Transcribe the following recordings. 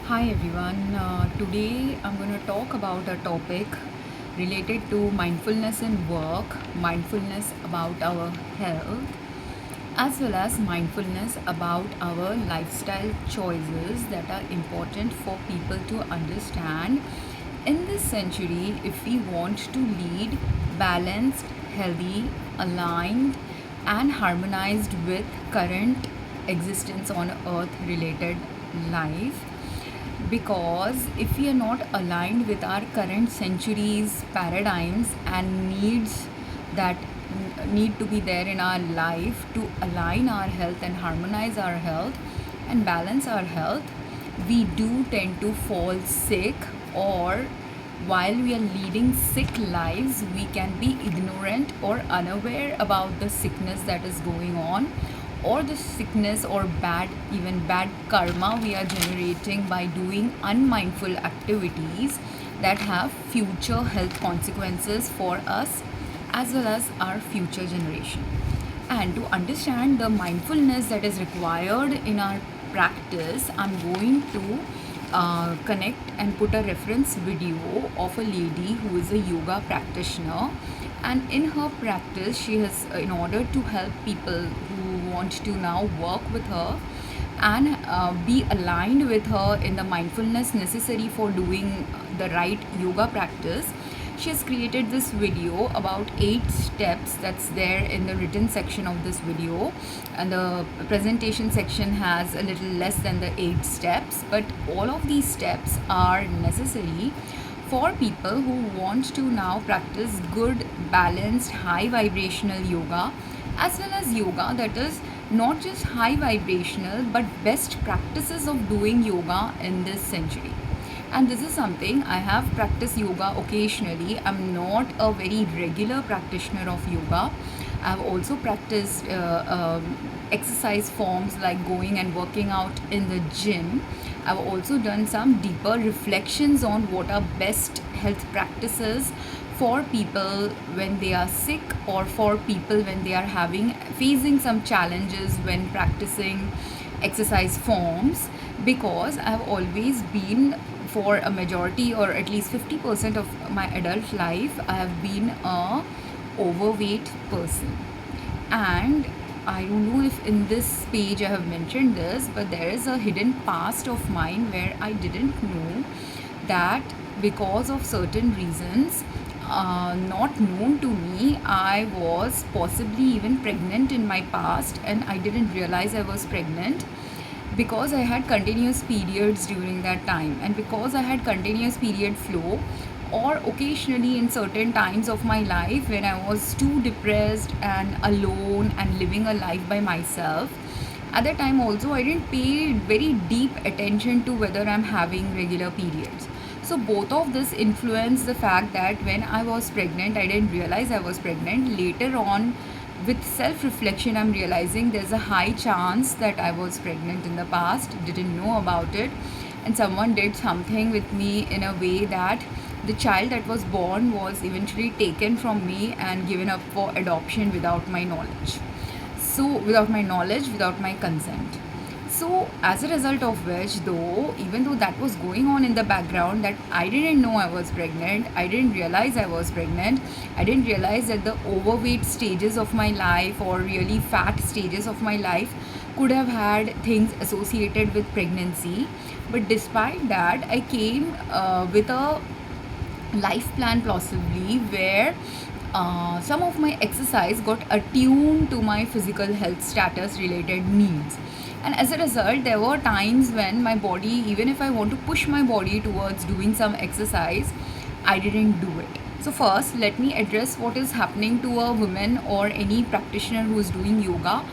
Hi everyone. Today I'm going to talk about a topic related to mindfulness in work, mindfulness about our health, as well as mindfulness about our lifestyle choices that are important for people to understand. In this century, if we want to lead balanced, healthy, aligned, and harmonized with current existence on earth related life, because if we are not aligned with our current century's paradigms and needs that need to be there in our life to align our health and harmonize our health and balance our health, we do tend to fall sick, or while we are leading sick lives, we can be ignorant or unaware about the sickness that is going on, or the sickness or even bad karma we are generating by doing unmindful activities that have future health consequences for us as well as our future generation. And to understand the mindfulness that is required in our practice, I'm going to connect and put a reference video of a lady who is a yoga practitioner. And in her practice, she has, in order to help people who want to now work with her and be aligned with her in the mindfulness necessary for doing the right yoga practice, she has created this video about 8 steps that's there in the written section of this video, and the presentation section has a little less than the 8 steps, but all of these steps are necessary for people who want to now practice good, balanced, high vibrational yoga, as well as yoga that is not just high vibrational but best practices of doing yoga in this century. And this is something I have practiced yoga occasionally. I'm not a very regular practitioner of yoga. I've also practiced exercise forms like going and working out in the gym. I've also done some deeper reflections on what are best health practices for people when they are sick, or for people when they are facing some challenges when practicing exercise forms, because I've always been, for a majority or at least 50% of my adult life, I have been a overweight person. And I don't know if in this page I have mentioned this, but there is a hidden past of mine where I didn't know that because of certain reasons not known to me, I was possibly even pregnant in my past, and I didn't realize I was pregnant because I had continuous periods during that time, and because I had continuous period flow, or occasionally in certain times of my life when I was too depressed and alone and living a life by myself. At that time also, I didn't pay very deep attention to whether I'm having regular periods. So both of this influenced the fact that when I was pregnant, I didn't realize I was pregnant. Later on, with self reflection, I'm realizing there's a high chance that I was pregnant in the past, didn't know about it, and someone did something with me in a way that the child that was born was eventually taken from me and given up for adoption without my knowledge. So, without my knowledge, without my consent. So, as a result of which, though, even though that was going on in the background, that I didn't know I was pregnant, I didn't realize I was pregnant, I didn't realize that the overweight stages of my life, or really fat stages of my life, could have had things associated with pregnancy. But despite that, I came with a life plan possibly where some of my exercise got attuned to my physical health status related needs. And as a result, there were times when my body, even if I want to push my body towards doing some exercise, I didn't do it. So first, let me address what is happening to a woman or any practitioner who is doing yoga,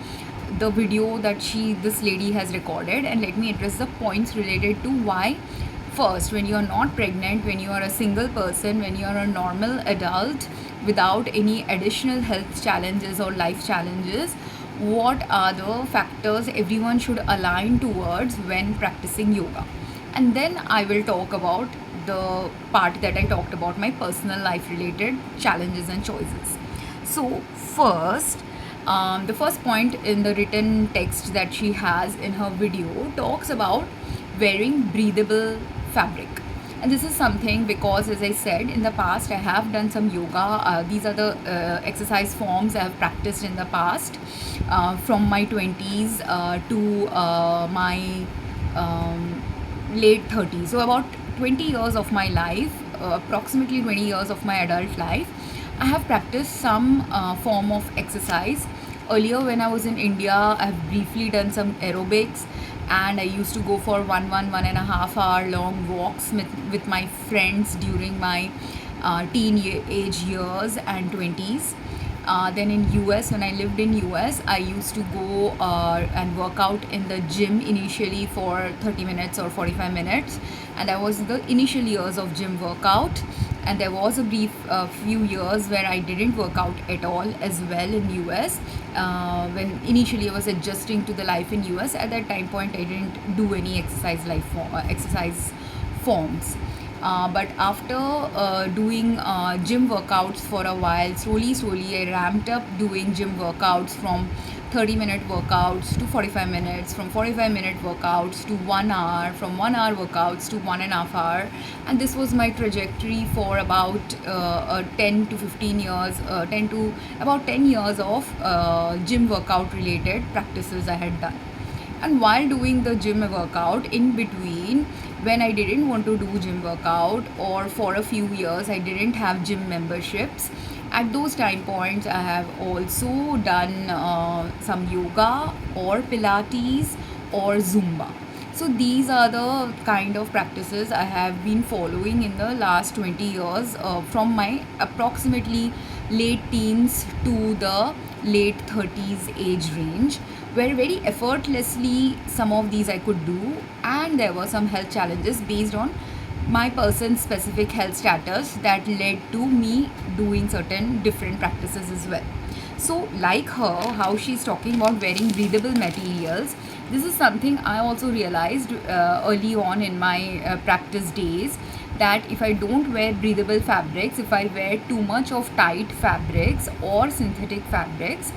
the video that this lady has recorded, and let me address the points related to why. First, when you are not pregnant, when you are a single person, when you are a normal adult without any additional health challenges or life challenges, what are the factors everyone should align towards when practicing yoga? And then I will talk about the part that I talked about, my personal life related challenges and choices. So, first, the first point in the written text that she has in her video talks about wearing breathable fabric. And this is something because, as I said, in the past I have done some yoga. These are the exercise forms I have practiced in the past, from my 20s to my late 30s. So, about 20 years of my life, approximately 20 years of my adult life, I have practiced some form of exercise. Earlier, when I was in India, I have briefly done some aerobics, and I used to go for 1.5 hour long walks with my friends during my age years and 20s. Then in US, when I lived in US, I used to go and work out in the gym initially for 30 minutes or 45 minutes, and that was the initial years of gym workout. And there was a brief few years where I didn't work out at all as well in US. When initially I was adjusting to the life in US, at that time point I didn't do any exercise forms. But after doing gym workouts for a while, slowly I ramped up doing gym workouts from 30-minute workouts to 45 minutes, from 45-minute workouts to 1 hour, from 1 hour workouts to 1.5 hour. And this was my trajectory for about 10 to 15 years, 10 years of gym workout related practices I had done. And while doing the gym workout, in between, when I didn't want to do gym workout, or for a few years I didn't have gym memberships, at those time points I have also done some yoga or pilates or zumba. So these are the kind of practices I have been following in the last 20 years, from my approximately late teens to the late 30s age range, where very effortlessly some of these I could do, and there were some health challenges based on my person's specific health status that led to me doing certain different practices as well. So, like her, how she's talking about wearing breathable materials, this is something I also realized early on in my practice days, that if I don't wear breathable fabrics, if I wear too much of tight fabrics or synthetic fabrics,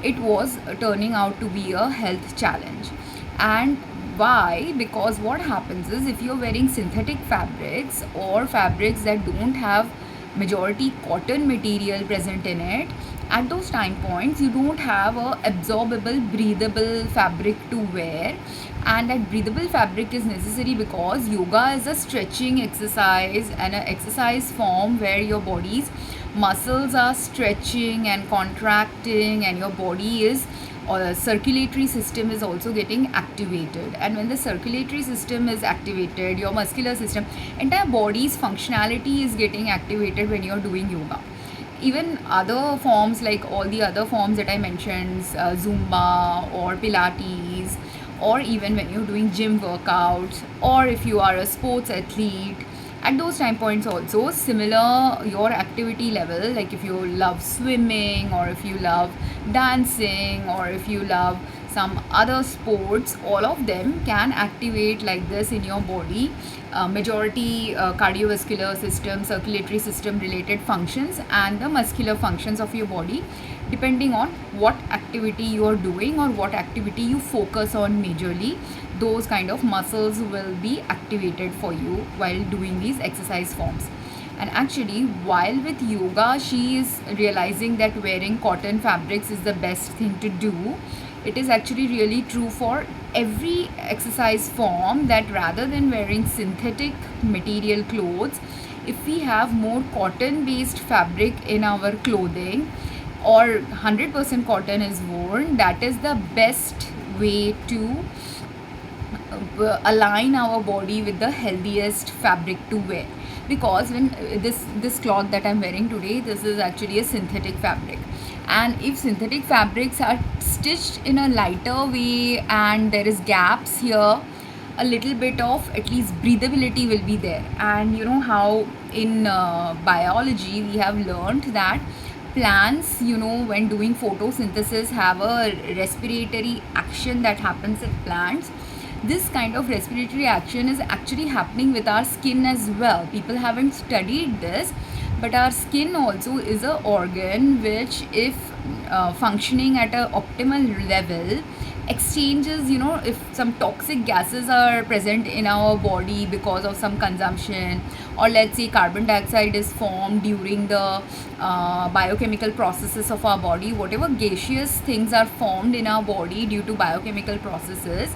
it was turning out to be a health challenge. And why? Because what happens is, if you're wearing synthetic fabrics or fabrics that don't have majority cotton material present in it, at those time points you don't have a absorbable breathable fabric to wear. And that breathable fabric is necessary because yoga is a stretching exercise and an exercise form where your body's muscles are stretching and contracting, and your body is, or the circulatory system is also getting activated. And when the circulatory system is activated, your muscular system, entire body's functionality is getting activated when you're doing yoga. Even other forms, like all the other forms that I mentioned, zumba or pilates, or even when you're doing gym workouts, or if you are a sports athlete, at those time points also similar your activity level, like if you love swimming, or if you love dancing, or if you love some other sports, all of them can activate like this in your body. Majority cardiovascular system, circulatory system related functions, and the muscular functions of your body, depending on what activity you are doing or what activity you focus on majorly, those kind of muscles will be activated for you while doing these exercise forms. And actually, while with yoga, she is realizing that wearing cotton fabrics is the best thing to do. It is actually really true for every exercise form, that rather than wearing synthetic material clothes, if we have more cotton based fabric in our clothing, or 100% cotton is worn, that is the best way to align our body with the healthiest fabric to wear. Because when this cloth that I'm wearing today, this is actually a synthetic fabric, and if synthetic fabrics are stitched in a lighter way and there is gaps here, a little bit of at least breathability will be there. And you know how in biology we have learned that plants, when doing photosynthesis, have a respiratory action that happens in plants. This kind of respiratory action is actually happening with our skin as well. People haven't studied this, but our skin also is an organ which, if functioning at an optimal level, exchanges, if some toxic gases are present in our body because of some consumption, or let's say carbon dioxide is formed during the biochemical processes of our body, whatever gaseous things are formed in our body due to biochemical processes,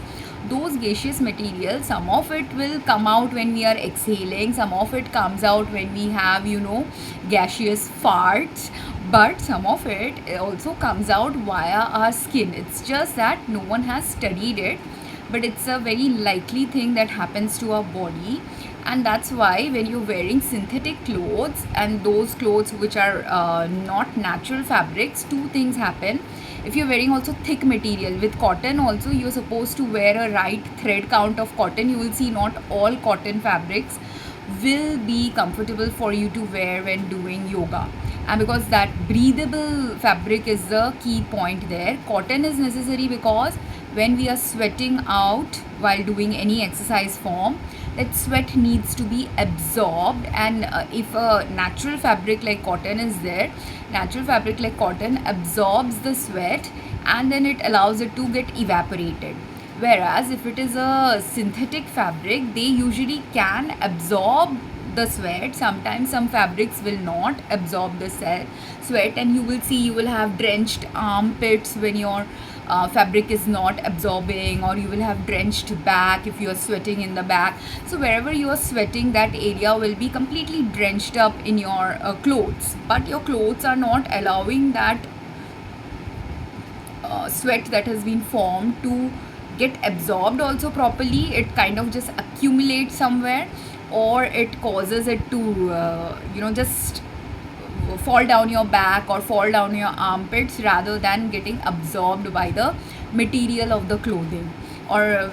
those gaseous materials, some of it will come out when we are exhaling, some of it comes out when we have gaseous farts, but some of it also comes out via our skin. It's just that no one has studied it, but it's a very likely thing that happens to our body. And that's why when you're wearing synthetic clothes, and those clothes which are not natural fabrics, two things happen. If you're wearing also thick material, with cotton also you're supposed to wear a right thread count of cotton. You will see not all cotton fabrics will be comfortable for you to wear when doing yoga, and because that breathable fabric is the key point there. Cotton is necessary because when we are sweating out while doing any exercise form, that sweat needs to be absorbed, and if a natural fabric like cotton is there, natural fabric like cotton absorbs the sweat and then it allows it to get evaporated. Whereas if it is a synthetic fabric, they usually can absorb the sweat. Sometimes some fabrics will not absorb the sweat, and you will see you will have drenched armpits when your fabric is not absorbing, or you will have drenched back if you are sweating in the back. So wherever you are sweating, that area will be completely drenched up in your clothes, but your clothes are not allowing that sweat that has been formed to get absorbed also properly. It kind of just accumulates somewhere, or it causes it to just fall down your back or fall down your armpits rather than getting absorbed by the material of the clothing. Or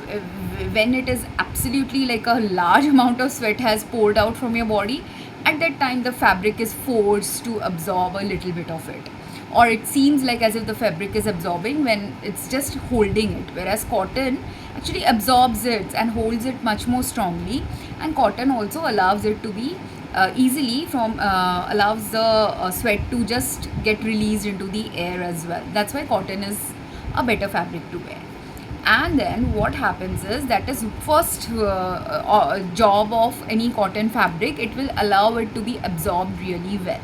when it is absolutely like a large amount of sweat has poured out from your body, at that time the fabric is forced to absorb a little bit of it, or it seems like as if the fabric is absorbing when it's just holding it, whereas cotton actually absorbs it and holds it much more strongly. And cotton also allows it to be easily from allows the sweat to just get released into the air as well. That's why cotton is a better fabric to wear. And then what happens is, that is first job of any cotton fabric, it will allow it to be absorbed really well.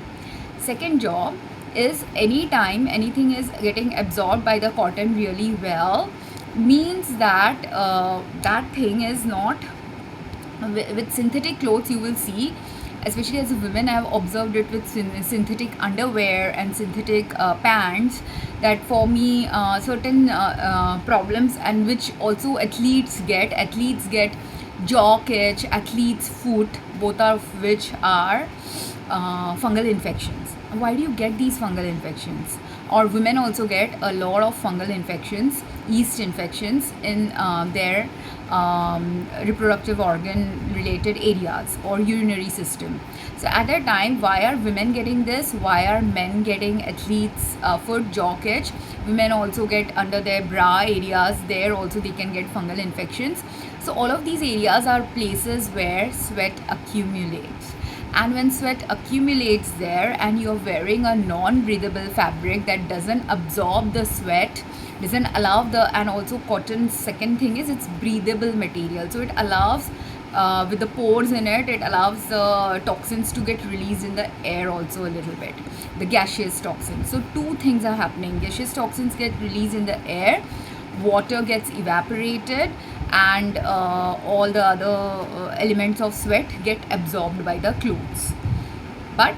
Second job is, anytime anything is getting absorbed by the cotton really well, means that that thing is not with synthetic clothes. You will see, especially as a woman, I have observed it with synthetic underwear and synthetic pants, that for me certain problems, and which also athletes get jaw itch, athlete's foot, both of which are fungal infections. Why do you get these fungal infections? Or women also get a lot of fungal infections, yeast infections in their reproductive organ related areas or urinary system. So at that time, why are women getting this? Why are men getting athlete's foot, jaw itch? Women also get under their bra areas, there also they can get fungal infections. So all of these areas are places where sweat accumulates. And when sweat accumulates there and you're wearing a non-breathable fabric that doesn't absorb the sweat, doesn't allow the, and also cotton, second thing is it's breathable material, so it allows with the pores in it, it allows the toxins to get released in the air also a little bit, the gaseous toxins. So two things are happening: gaseous toxins get released in the air, water gets evaporated, and all the other elements of sweat get absorbed by the clothes. But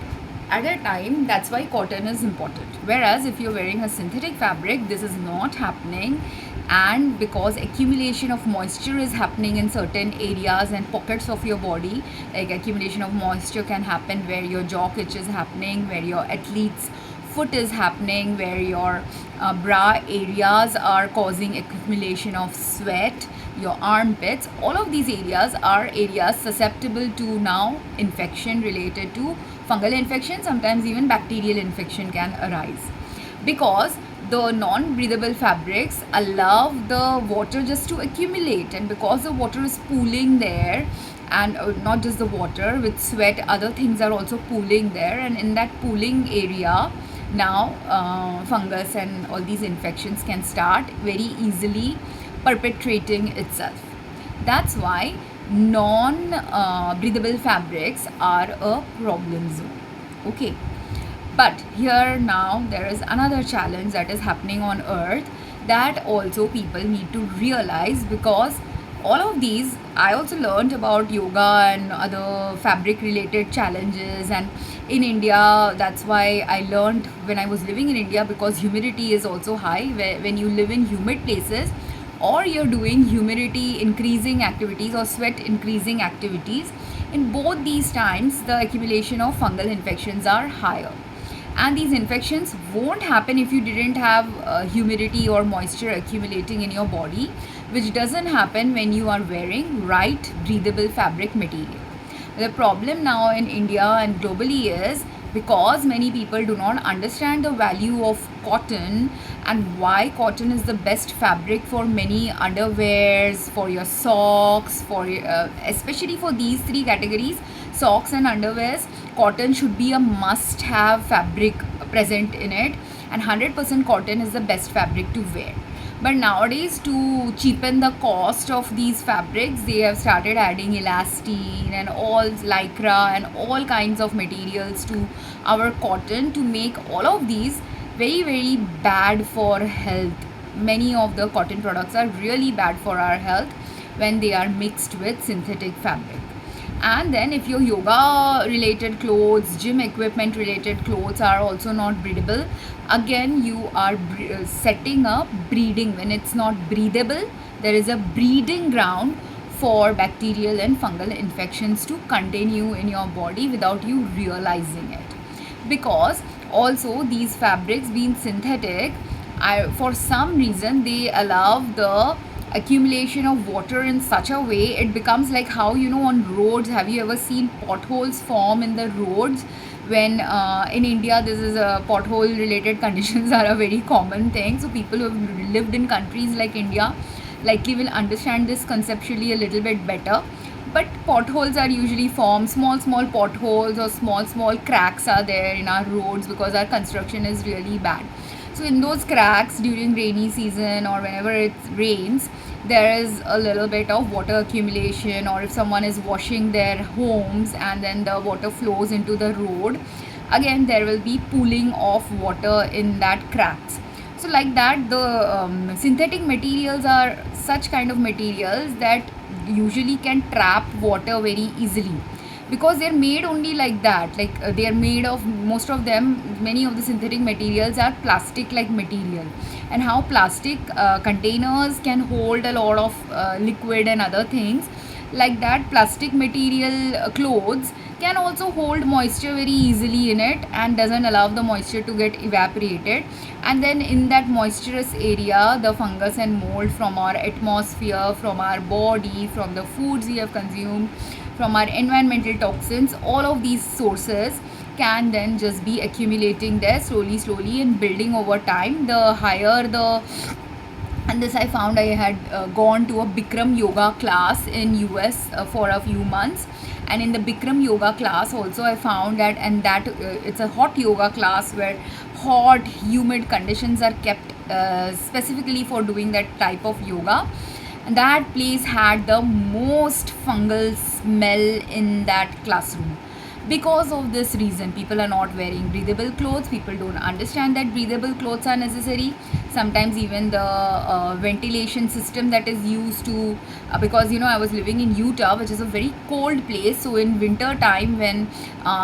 at that time, that's why cotton is important. Whereas if you're wearing a synthetic fabric, this is not happening, and because accumulation of moisture is happening in certain areas and pockets of your body, like accumulation of moisture can happen where your jaw itch is happening, where your athlete's foot is happening, where your bra areas are causing accumulation of sweat, your armpits. All of these areas are areas susceptible to now infection related to fungal infection. Sometimes even bacterial infection can arise, because the non-breathable fabrics allow the water just to accumulate, and because the water is pooling there, and not just the water, with sweat other things are also pooling there, and in that pooling area Now fungus and all these infections can start very easily perpetrating itself. That's why non breathable fabrics are a problem zone. Okay, but here now there is another challenge that is happening on earth that also people need to realize, because all of these I also learned about yoga and other fabric related challenges. And in India, that's why I learned when I was living in India, because humidity is also high. When you live in humid places, or you're doing humidity increasing activities or sweat increasing activities, in both these times the accumulation of fungal infections are higher. And these infections won't happen if you didn't have humidity or moisture accumulating in your body, which doesn't happen when you are wearing right breathable fabric material. The problem now in India and globally is because many people do not understand the value of cotton and why cotton is the best fabric for many underwears, for your socks, for especially for these three categories, socks and underwears. Cotton should be a must have fabric present in it, and 100% cotton is the best fabric to wear. But nowadays, to cheapen the cost of these fabrics, they have started adding elastine and all lycra and all kinds of materials to our cotton to make all of these very, very bad for health. Many of the cotton products are really bad for our health when they are mixed with synthetic fabric. And then if your yoga related clothes, gym equipment related clothes are also not breathable, again you are setting up breeding. When it's not breathable, there is a breeding ground for bacterial and fungal infections to continue in your body without you realizing it. Because also these fabrics being synthetic, for some reason they allow the accumulation of water in such a way it becomes like how, on roads, have you ever seen potholes form in the roads? When in India, this is a pothole related conditions are a very common thing. So people who have lived in countries like India likely will understand this conceptually a little bit better. But potholes are usually formed, small potholes or small cracks are there in our roads because our construction is really bad. So in those cracks during rainy season or whenever it rains, there is a little bit of water accumulation, or if someone is washing their homes and then the water flows into the road, again there will be pooling of water in that cracks. So like that, the synthetic materials are such kind of materials that usually can trap water very easily, because they're made only like that. Like they are made of, most of them, many of the synthetic materials are plastic like material. And how plastic containers can hold a lot of liquid and other things, like that plastic material clothes can also hold moisture very easily in it and doesn't allow the moisture to get evaporated. And then in that moisturous area, the fungus and mold from our atmosphere, from our body, from the foods we have consumed, from our environmental toxins, all of these sources can then just be accumulating there slowly and building over time. The higher the, and this I found, I had gone to a Bikram yoga class in US for a few months. And in the Bikram yoga class also I found that, and that it's a hot yoga class where hot humid conditions are kept specifically for doing that type of yoga. And that place had the most fungal smell in that classroom. Because of this reason, people are not wearing breathable clothes. People don't understand that breathable clothes are necessary. Sometimes even the ventilation system that is used to, because I was living in Utah, which is a very cold place. So in winter time, when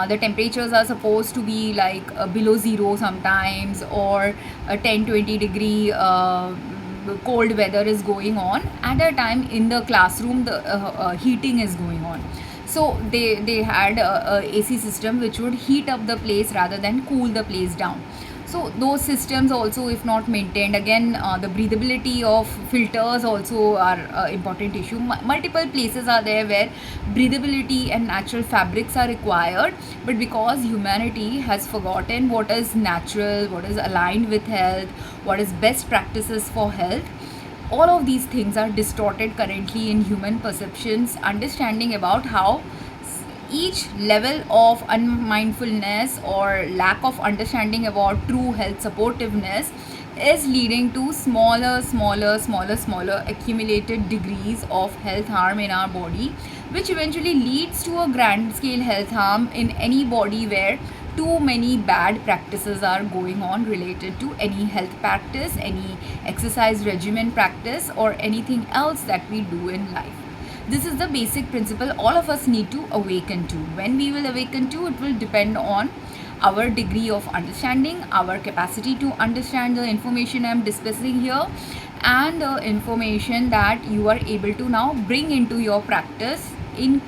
the temperatures are supposed to be like below zero sometimes, or 10-20 degree cold weather is going on, at a time in the classroom the heating is going on. So they had a AC system which would heat up the place rather than cool the place down. So those systems also, if not maintained, again the breathability of filters also are important issue. Multiple places are there where breathability and natural fabrics are required, but because humanity has forgotten what is natural, what is aligned with health, what is best practices for health, all of these things are distorted currently in human perceptions. Understanding about how each level of unmindfulness or lack of understanding about true health supportiveness is leading to smaller accumulated degrees of health harm in our body, which eventually leads to a grand scale health harm in any body where too many bad practices are going on related to any health practice, any exercise regimen practice, or anything else that we do in life. This is the basic principle all of us need to awaken to. When we will awaken to, it will depend on our degree of understanding, our capacity to understand the information I'm discussing here, and the information that you are able to now bring into your practice in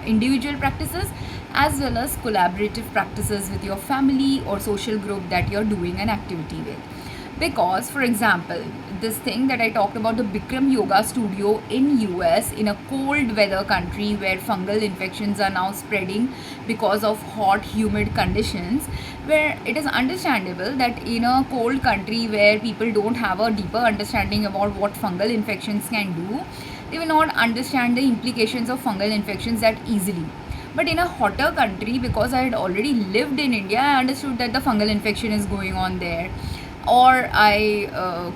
individual practices as well as collaborative practices with your family or social group that you're doing an activity with. Because, for example, this thing that I talked about, the Bikram Yoga Studio in US, in a cold weather country where fungal infections are now spreading because of hot humid conditions, where it is understandable that in a cold country where people don't have a deeper understanding about what fungal infections can do, they will not understand the implications of fungal infections that easily. But in a hotter country, because I had already lived in India, I understood that the fungal infection is going on there, or I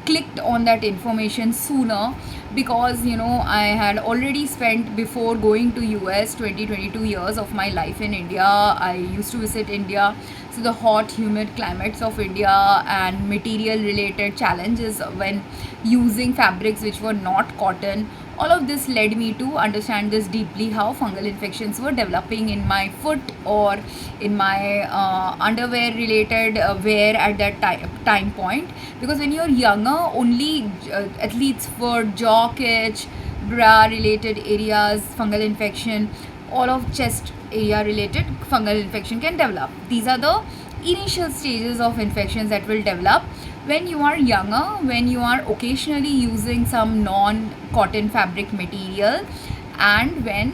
clicked on that information sooner because I had already spent, before going to US, 22 years of my life in India. I used to visit India, so the hot humid climates of India and material related challenges when using fabrics which were not cotton, all of this led me to understand this deeply, how fungal infections were developing in my foot or in my underwear related wear at that time point. Because when you're younger, only athletes for jaw itch, bra related areas fungal infection, all of chest area related fungal infection can develop. These are the initial stages of infections that will develop when you are younger, when you are occasionally using some non-cotton fabric material, and when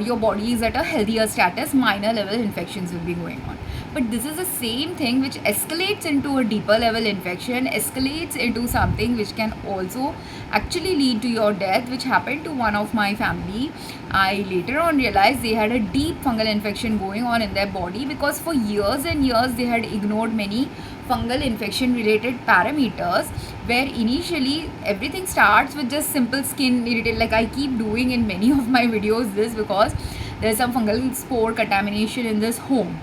your body is at a healthier status. Minor level infections will be going on. But this is the same thing which escalates into a deeper level infection, escalates into something which can also actually lead to your death, which happened to one of my family. I later on realized they had a deep fungal infection going on in their body, because for years and years they had ignored many fungal infection related parameters, where initially everything starts with just simple skin irritation. Like I keep doing in many of my videos this, because there's some fungal spore contamination in this home.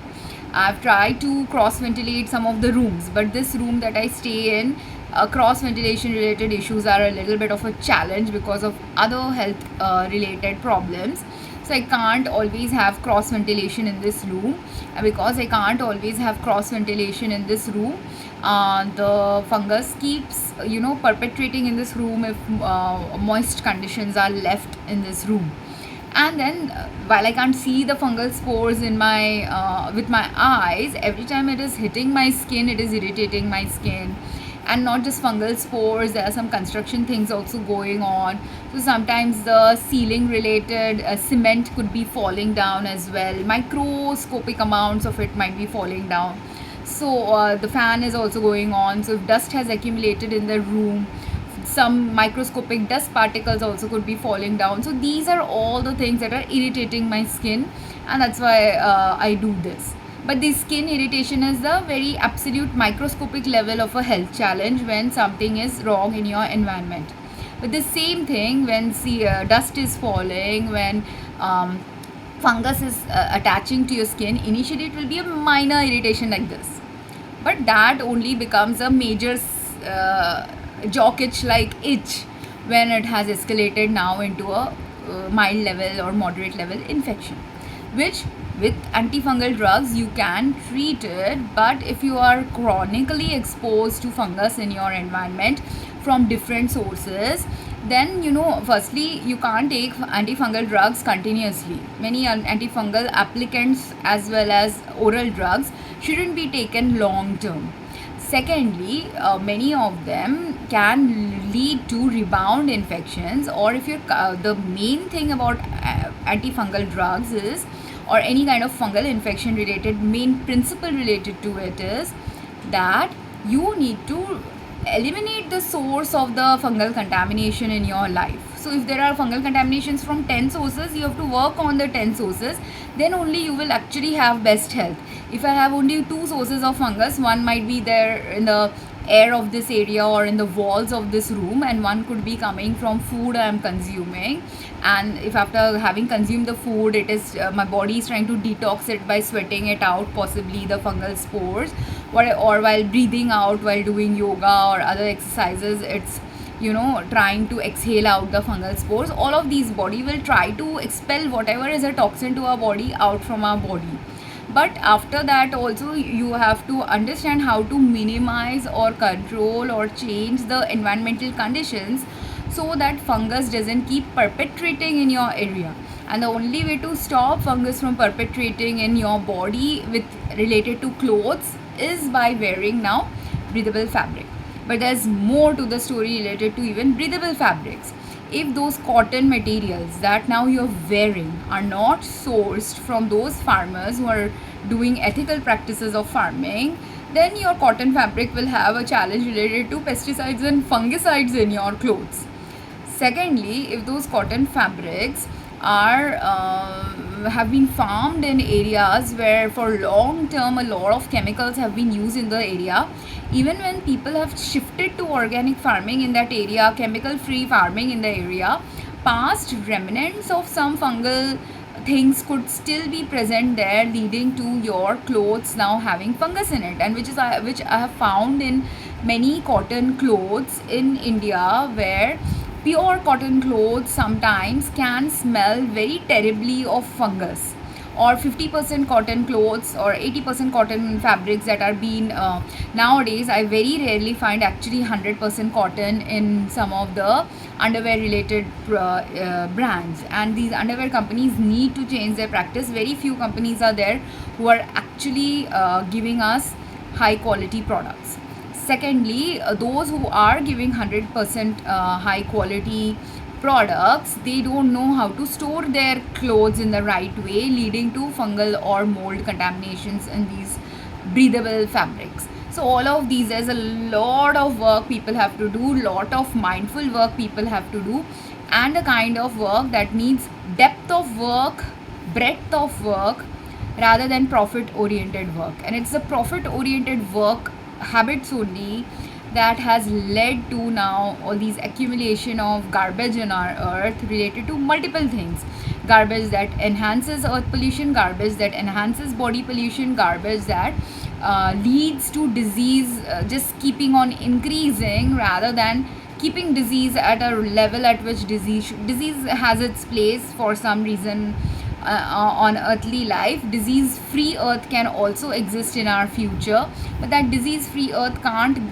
I've tried to cross ventilate some of the rooms, but this room that I stay in, cross ventilation related issues are a little bit of a challenge because of other health related problems. So I can't always have cross ventilation in this room, and because I can't always have cross ventilation in this room, the fungus keeps perpetrating in this room if moist conditions are left in this room. And then while I can't see the fungal spores in my with my eyes, every time it is hitting my skin, it is irritating my skin. And not just fungal spores, there are some construction things also going on. So sometimes the ceiling related cement could be falling down as well. Microscopic amounts of it might be falling down. So the fan is also going on. So if dust has accumulated in the room, some microscopic dust particles also could be falling down. So these are all the things that are irritating my skin, and that's why I do this. But the skin irritation is the very absolute microscopic level of a health challenge when something is wrong in your environment. But the same thing when dust is falling, when fungus is attaching to your skin, initially it will be a minor irritation like this, but that only becomes a major jaw itch like itch when it has escalated now into a mild level or moderate level infection, which with antifungal drugs you can treat it. But if you are chronically exposed to fungus in your environment from different sources, then firstly you can't take antifungal drugs continuously. Many antifungal applicants as well as oral drugs shouldn't be taken long term. Secondly, many of them can lead to rebound infections, or if you're the main thing about antifungal drugs is, or any kind of fungal infection related, main principle related to it is that you need to eliminate the source of the fungal contamination in your life. So if there are fungal contaminations from 10 sources, you have to work on the 10 sources, then only you will actually have best health. If I have only 2 sources of fungus, one might be there in the air of this area or in the walls of this room, and one could be coming from food I am consuming. And if after having consumed the food, it is my body is trying to detox it by sweating it out, possibly the fungal spores, or while breathing out while doing yoga or other exercises, it's trying to exhale out the fungal spores. All of these, body will try to expel whatever is a toxin to our body out from our body. But after that also, you have to understand how to minimize or control or change the environmental conditions so that fungus doesn't keep perpetrating in your area. And the only way to stop fungus from perpetrating in your body with related to clothes is by wearing now breathable fabric. But there's more to the story related to even breathable fabrics. If those cotton materials that now you're wearing are not sourced from those farmers who are doing ethical practices of farming, then your cotton fabric will have a challenge related to pesticides and fungicides in your clothes. Secondly, if those cotton fabrics are have been farmed in areas where for long term a lot of chemicals have been used in the area, even when people have shifted to organic farming in that area, chemical free farming in the area, past remnants of some fungal things could still be present there, leading to your clothes now having fungus in it, and which I have found in many cotton clothes in India, where pure cotton clothes sometimes can smell very terribly of fungus. Or 50% cotton clothes or 80% cotton fabrics that are being nowadays, I very rarely find actually 100% cotton in some of the underwear related brands. And these underwear companies need to change their practice. Very few companies are there who are actually giving us high quality products. Secondly, those who are giving 100% high quality products, they don't know how to store their clothes in the right way, leading to fungal or mold contaminations in these breathable fabrics. So all of these, there's a lot of work people have to do, lot of mindful work people have to do, and a kind of work that needs depth of work, breadth of work, rather than profit oriented work. And it's the profit oriented work habits only that has led to now all these accumulation of garbage in our earth related to multiple things. Garbage that enhances earth pollution, garbage that enhances body pollution, garbage that leads to disease just keeping on increasing, rather than keeping disease at a level at which disease has its place for some reason on earthly life. Disease free earth can also exist in our future, but that disease free earth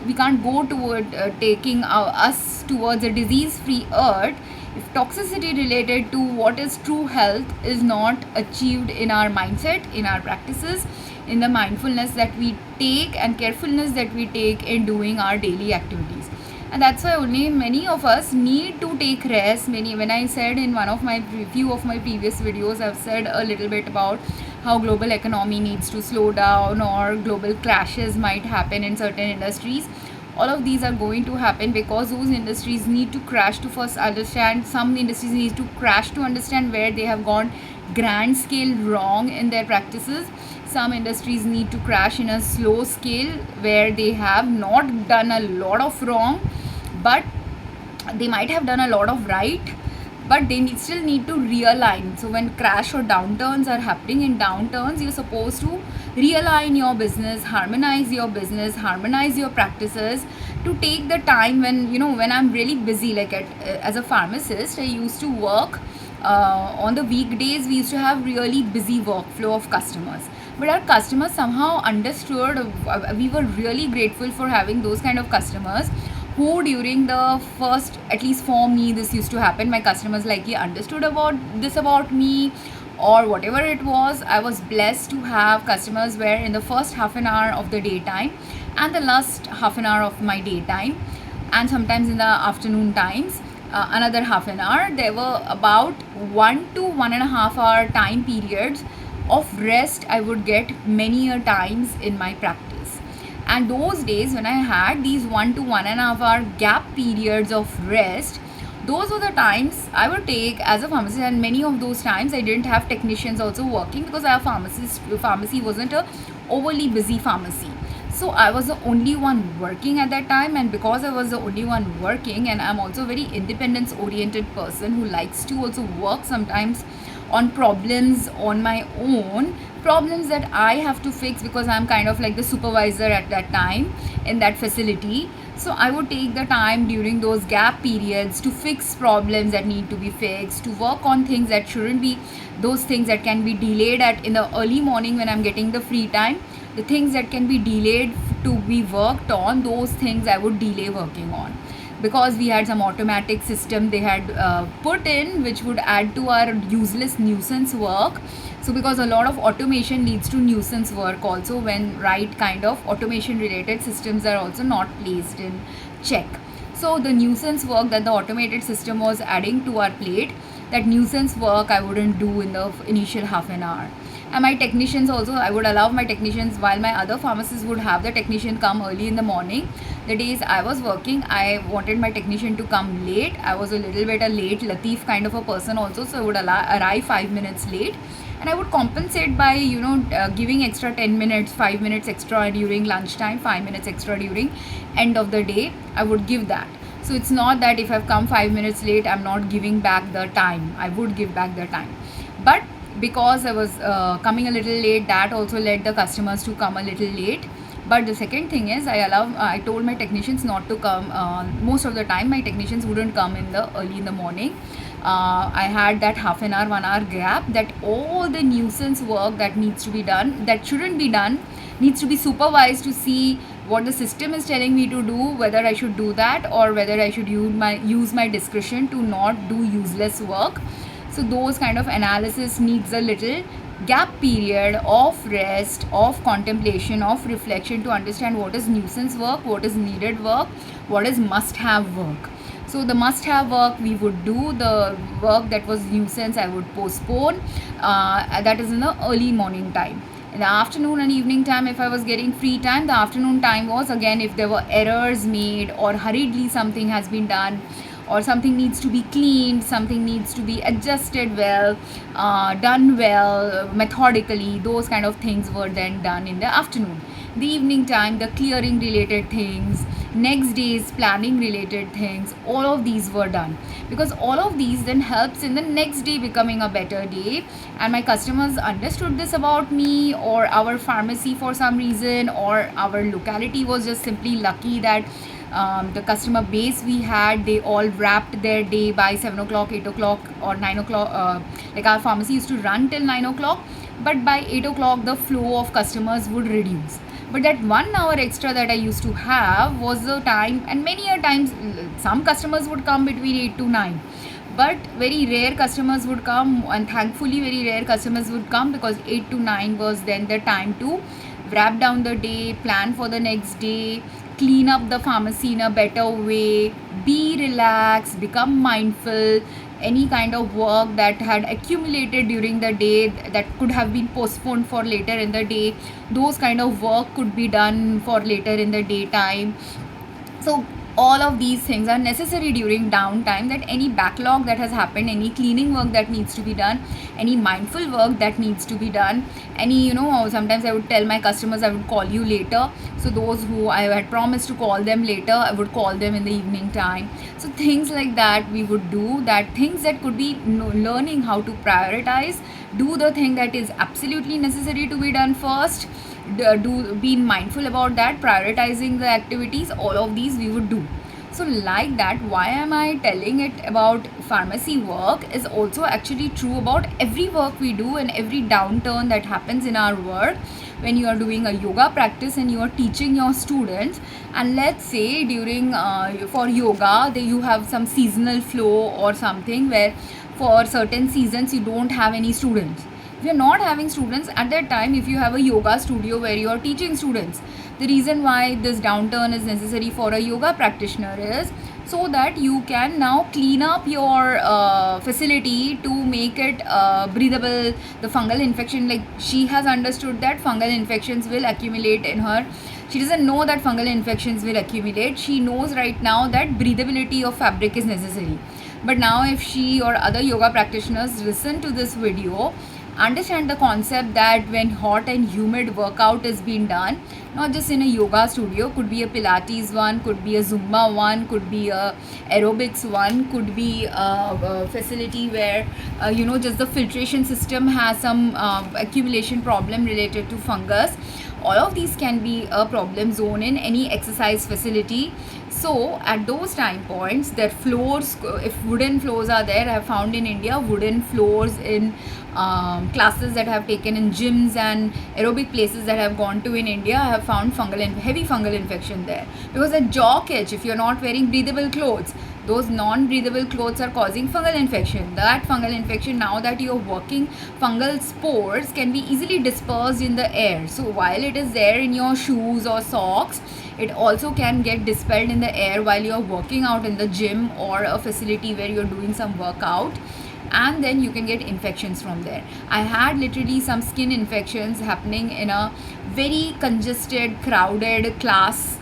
we can't go toward taking us towards a disease free earth if toxicity related to what is true health is not achieved in our mindset, in our practices, in the mindfulness that we take and carefulness that we take in doing our daily activities. And that's why only many of us need to take rest. When I said in one of my few of my previous videos, I've said a little bit about how global economy needs to slow down or global crashes might happen in certain industries. All of these are going to happen because those industries need to crash to first understand. Some industries need to crash to understand where they have gone grand scale wrong in their practices. Some industries need to crash in a slow scale where they have not done a lot of wrong, but they might have done a lot of right, but they still need to realign. So when crash or downturns are happening, in downturns you're supposed to realign your business, harmonize your business, harmonize your practices, to take the time when I'm really busy, like as a pharmacist, I used to work on the weekdays. We used to have really busy workflow of customers, but our customers somehow understood. We were really grateful for having those kind of customers who, during the first, at least for me, this used to happen, my customers likely understood about me or whatever it was. I was blessed to have customers where in the first half an hour of the daytime and the last half an hour of my daytime, and sometimes in the afternoon times another half an hour, there were about 1 to 1.5 hour time periods of rest I would get many a times in my practice. And those days when I had these 1 to 1.5 hour gap periods of rest, Those were the times I would take as a pharmacist, and many of those times I didn't have technicians also working because our pharmacy wasn't a overly busy pharmacy. So I was the only one working at that time, and because I was the only one working, and I'm also a very independence oriented person who likes to also work sometimes on problems on my own, problems that I have to fix because I'm kind of like the supervisor at that time in that facility. So I would take the time during those gap periods to fix problems that need to be fixed, to work on things that shouldn't be, those things that can be delayed at in the early morning when I'm getting the free time. The things that can be delayed to be worked on, those things I would delay working on, because we had some automatic system they had put in, which would add to our useless nuisance work. So because a lot of automation leads to nuisance work also, when right kind of automation related systems are also not placed in check. So the nuisance work that the automated system was adding to our plate, that nuisance work I wouldn't do in the initial half an hour. And my technicians also, I would allow my technicians, while my other pharmacists would have the technician come early in the morning. The days I was working, I wanted my technician to come late. I was a little bit a late lateef kind of a person also, so I would arrive 5 minutes late, and I would compensate by giving extra 10 minutes, 5 minutes extra during lunchtime, 5 minutes extra during end of the day. I would give that. So it's not that if I've come 5 minutes late, I'm not giving back the time. I would give back the time, but because I was coming a little late, that also led the customers to come a little late. But the second thing is, I told my technicians not to come. Most of the time my technicians wouldn't come in the early in the morning. I had that half an hour, 1 hour gap, that all the nuisance work that needs to be done, that shouldn't be done, needs to be supervised to see what the system is telling me to do, whether I should do that or whether I should use my discretion to not do useless work. So those kind of analysis needs a little gap period of rest, of contemplation, of reflection, to understand what is nuisance work, what is needed work, what is must have work. So the must have work we would do, the work that was nuisance I would postpone. That is in the early morning time. In the afternoon and evening time, if I was getting free time, the afternoon time was again if there were errors made or hurriedly something has been done, or something needs to be cleaned, something needs to be adjusted well, done well, methodically. Those kind of things were then done in the afternoon. The evening time, the clearing related things, next day's planning related things, all of these were done, because all of these then helps in the next day becoming a better day. And my customers understood this about me, or our pharmacy for some reason, or our locality was just simply lucky that the customer base we had, they all wrapped their day by 7 o'clock, 8 o'clock or 9 o'clock. Like our pharmacy used to run till 9 o'clock, but by 8 o'clock the flow of customers would reduce. But that 1 hour extra that I used to have was the time, and many a times some customers would come between 8 to 9, but very rare customers would come, and thankfully very rare customers would come, because 8 to 9 was then the time to wrap down the day, plan for the next day, clean up the pharmacy in a better way, be relaxed, become mindful. Any kind of work that had accumulated during the day that could have been postponed for later in the day, those kind of work could be done for later in the daytime. So all of these things are necessary during downtime, that any backlog that has happened, any cleaning work that needs to be done, any mindful work that needs to be done, any sometimes I would tell my customers I would call you later. So those who I had promised to call them later, I would call them in the evening time. So things like that we would do, that things that could be learning how to prioritize, do the thing that is absolutely necessary to be done first, do being mindful about that, prioritizing the activities, all of these we would do. So like that, why am I telling it about pharmacy work is also actually true about every work we do and every downturn that happens in our work. When you are doing a yoga practice and you are teaching your students, and let's say during for yoga you have some seasonal flow or something, where for certain seasons you don't have any students. If you're not having students at that time, if you have a yoga studio where you're teaching students, the reason why this downturn is necessary for a yoga practitioner is so that you can now clean up your facility to make it breathable. The fungal infection, like she has understood that fungal infections will accumulate in her. She doesn't know that fungal infections will accumulate. She knows right now that breathability of fabric is necessary. But now if she or other yoga practitioners listen to this video, understand the concept that when hot and humid workout is being done, not just in a yoga studio, could be a pilates one, could be a zumba one, could be a aerobics one, could be a facility where just the filtration system has some accumulation problem related to fungus. All of these can be a problem zone in any exercise facility. So at those time points, their floors, if wooden floors are there, I have found in India wooden floors in classes that I have taken in gyms and aerobic places that I have gone to in India, I have found heavy fungal infection there, because a jaw itch, if you're not wearing breathable clothes, those non-breathable clothes are causing fungal infection. That fungal infection, now that you're working, fungal spores can be easily dispersed in the air. So while it is there in your shoes or socks, it also can get dispelled in the air while you're working out in the gym or a facility where you're doing some workout, and then you can get infections from there. I had literally some skin infections happening in a very congested, crowded class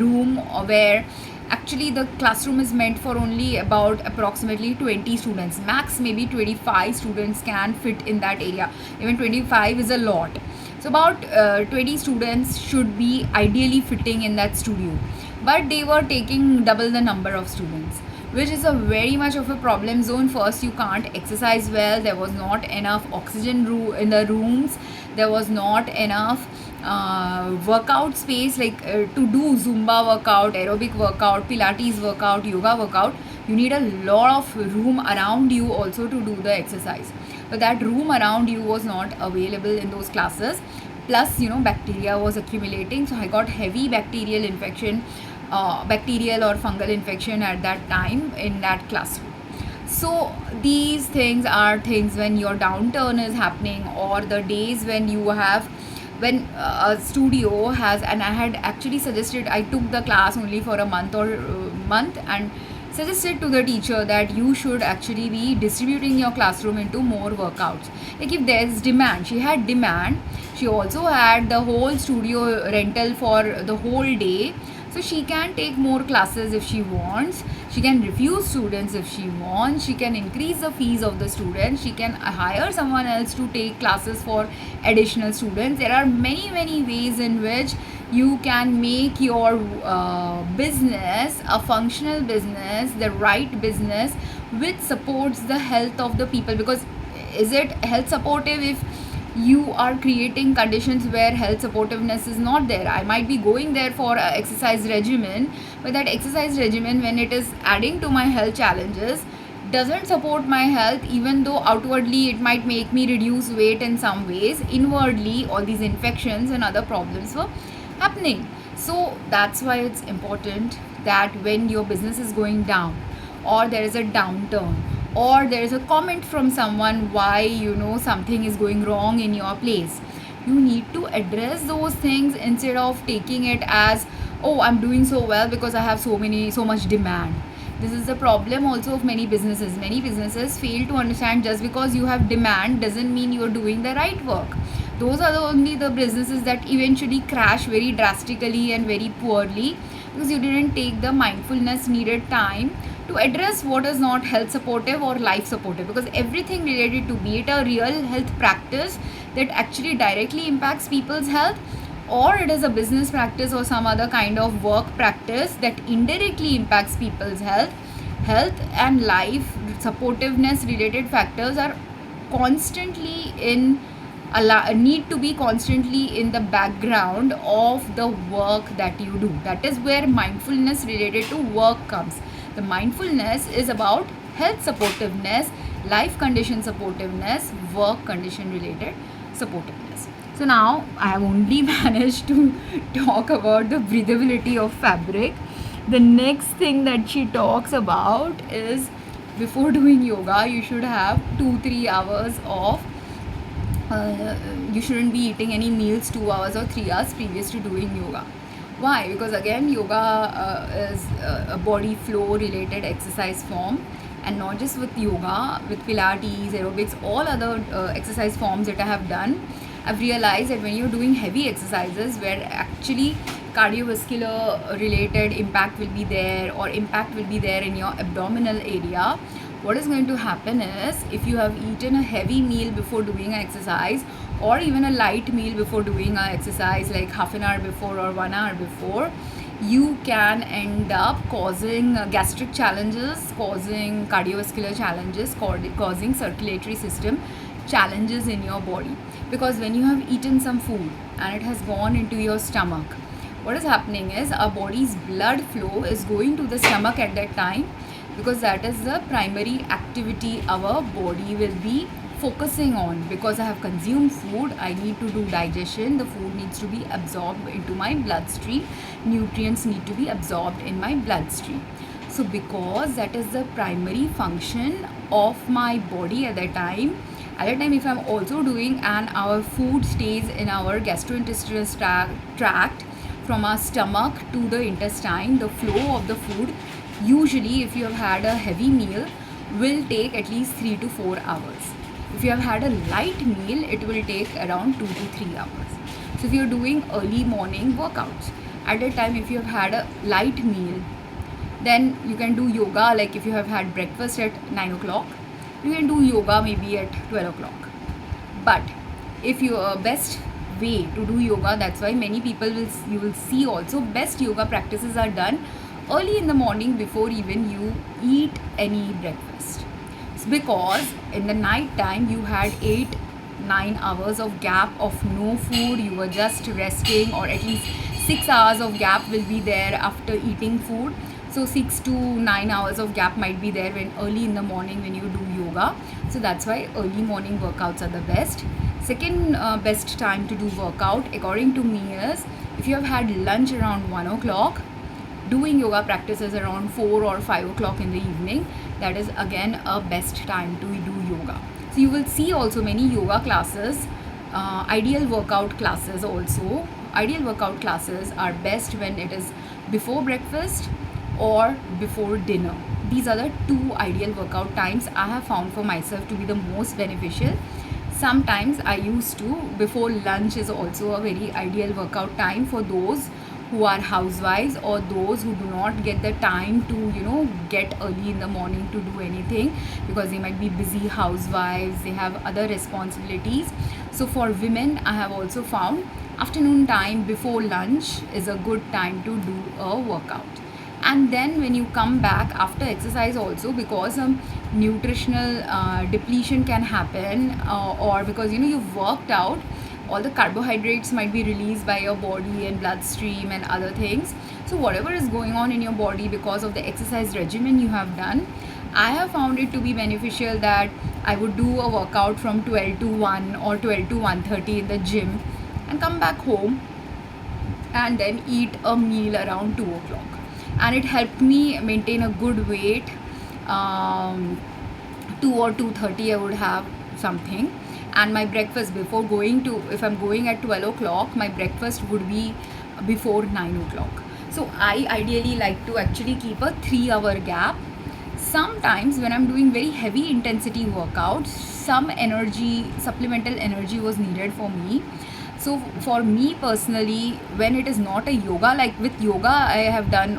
room, where actually the classroom is meant for only about approximately 20 students, max maybe 25 students can fit in that area. Even 25 is a lot. So about 20 students should be ideally fitting in that studio, but they were taking double the number of students, which is a very much of a problem zone. First, you can't exercise well, there was not enough oxygen in the rooms, there was not enough workout space, like to do zumba workout, aerobic workout, pilates workout, yoga workout, you need a lot of room around you also to do the exercise, but that room around you was not available in those classes. Plus, bacteria was accumulating, so I got heavy bacterial infection, bacterial or fungal infection at that time in that classroom. So these things are things when your downturn is happening, or the days when a studio has, and I had actually suggested, I took the class only for a month and suggested to the teacher that you should actually be distributing your classroom into more workouts. Like if there's demand, she had demand, she also had the whole studio rental for the whole day, so she can take more classes if she wants, she can refuse students if she wants, she can increase the fees of the students, she can hire someone else to take classes for additional students. There are many ways in which you can make your business a functional business, the right business, which supports the health of the people. Because is it health supportive if you are creating conditions where health supportiveness is not there? I might be going there for an exercise regimen, but that exercise regimen, when it is adding to my health challenges, doesn't support my health, even though outwardly it might make me reduce weight in some ways, inwardly all these infections and other problems were happening. So that's why it's important that when your business is going down, or there is a downturn, or there is a comment from someone why something is going wrong in your place, you need to address those things instead of taking it as, oh, I'm doing so well because I have so much demand. This is the problem also of many businesses. Many businesses fail to understand just because you have demand doesn't mean you're doing the right work. Those are only the businesses that eventually crash very drastically and very poorly, because you didn't take the mindfulness needed time to address what is not health supportive or life supportive. Because everything related to, be it a real health practice that actually directly impacts people's health, or it is a business practice or some other kind of work practice that indirectly impacts people's health and life supportiveness related factors are constantly need to be constantly in the background of the work that you do. That is where mindfulness related to work comes. The mindfulness is about health supportiveness, life condition supportiveness, work condition related supportiveness. So now I have only managed to talk about the breathability of fabric. The next thing that she talks about is, before doing yoga, you should have 2-3 hours of you shouldn't be eating any meals 2 hours or 3 hours previous to doing yoga. Why? Because again, yoga is a body flow related exercise form, and not just with yoga, with pilates, aerobics, all other exercise forms that I have done, I've realized that when you're doing heavy exercises where actually cardiovascular related impact will be there, or impact will be there in your abdominal area. What is going to happen is, if you have eaten a heavy meal before doing an exercise, or even a light meal before doing an exercise, like half an hour before or 1 hour before, you can end up causing gastric challenges, causing cardiovascular challenges, causing circulatory system challenges in your body. Because when you have eaten some food and it has gone into your stomach, what is happening is our body's blood flow is going to the stomach at that time, because that is the primary activity our body will be focusing on. Because I have consumed food, I need to do digestion, the food needs to be absorbed into my bloodstream, nutrients need to be absorbed in my bloodstream. So because that is the primary function of my body at that time, if I'm also doing, and our food stays in our gastrointestinal tract, from our stomach to the intestine, the flow of the food, usually if you have had a heavy meal, will take at least 3 to 4 hours. If you have had a light meal, it will take around 2 to 3 hours. So if you're doing early morning workouts, at that time, if you have had a light meal, then you can do yoga. Like if you have had breakfast at 9 o'clock, you can do yoga maybe at 12 o'clock. But if your best way to do yoga, that's why many people you will see also, best yoga practices are done early in the morning before even you eat any breakfast. It's because in the night time you had 8-9 hours of gap of no food, you were just resting, or at least 6 hours of gap will be there after eating food. So 6 to 9 hours of gap might be there when early in the morning when you do yoga. So that's why early morning workouts are the best. Second best time to do workout according to me is, if you have had lunch around 1 o'clock, doing yoga practices around 4 or 5 o'clock in the evening, that is again a best time to do yoga. So you will see also many yoga classes, ideal workout classes also. Ideal workout classes are best when it is before breakfast or before dinner. These are the two ideal workout times I have found for myself to be the most beneficial. Sometimes I used to, before lunch is also a very ideal workout time for those who are housewives, or those who do not get the time to get early in the morning to do anything, because they might be busy housewives, they have other responsibilities. So for women, I have also found afternoon time before lunch is a good time to do a workout. And then when you come back after exercise also, because nutritional depletion can happen, or because you've worked out, all the carbohydrates might be released by your body and bloodstream and other things. So whatever is going on in your body because of the exercise regimen you have done, I have found it to be beneficial that I would do a workout from 12 to 1 or 12 to 1:30 in the gym, and come back home and then eat a meal around 2 o'clock. And it helped me maintain a good weight. 2 or 2:30 I would have something, and my breakfast before going to, if I'm going at 12 o'clock, my breakfast would be before 9 o'clock. So I ideally like to actually keep a 3-hour gap. Sometimes when I'm doing very heavy intensity workouts, some supplemental energy was needed for me. So for me personally, when it is not a yoga, like with yoga I have done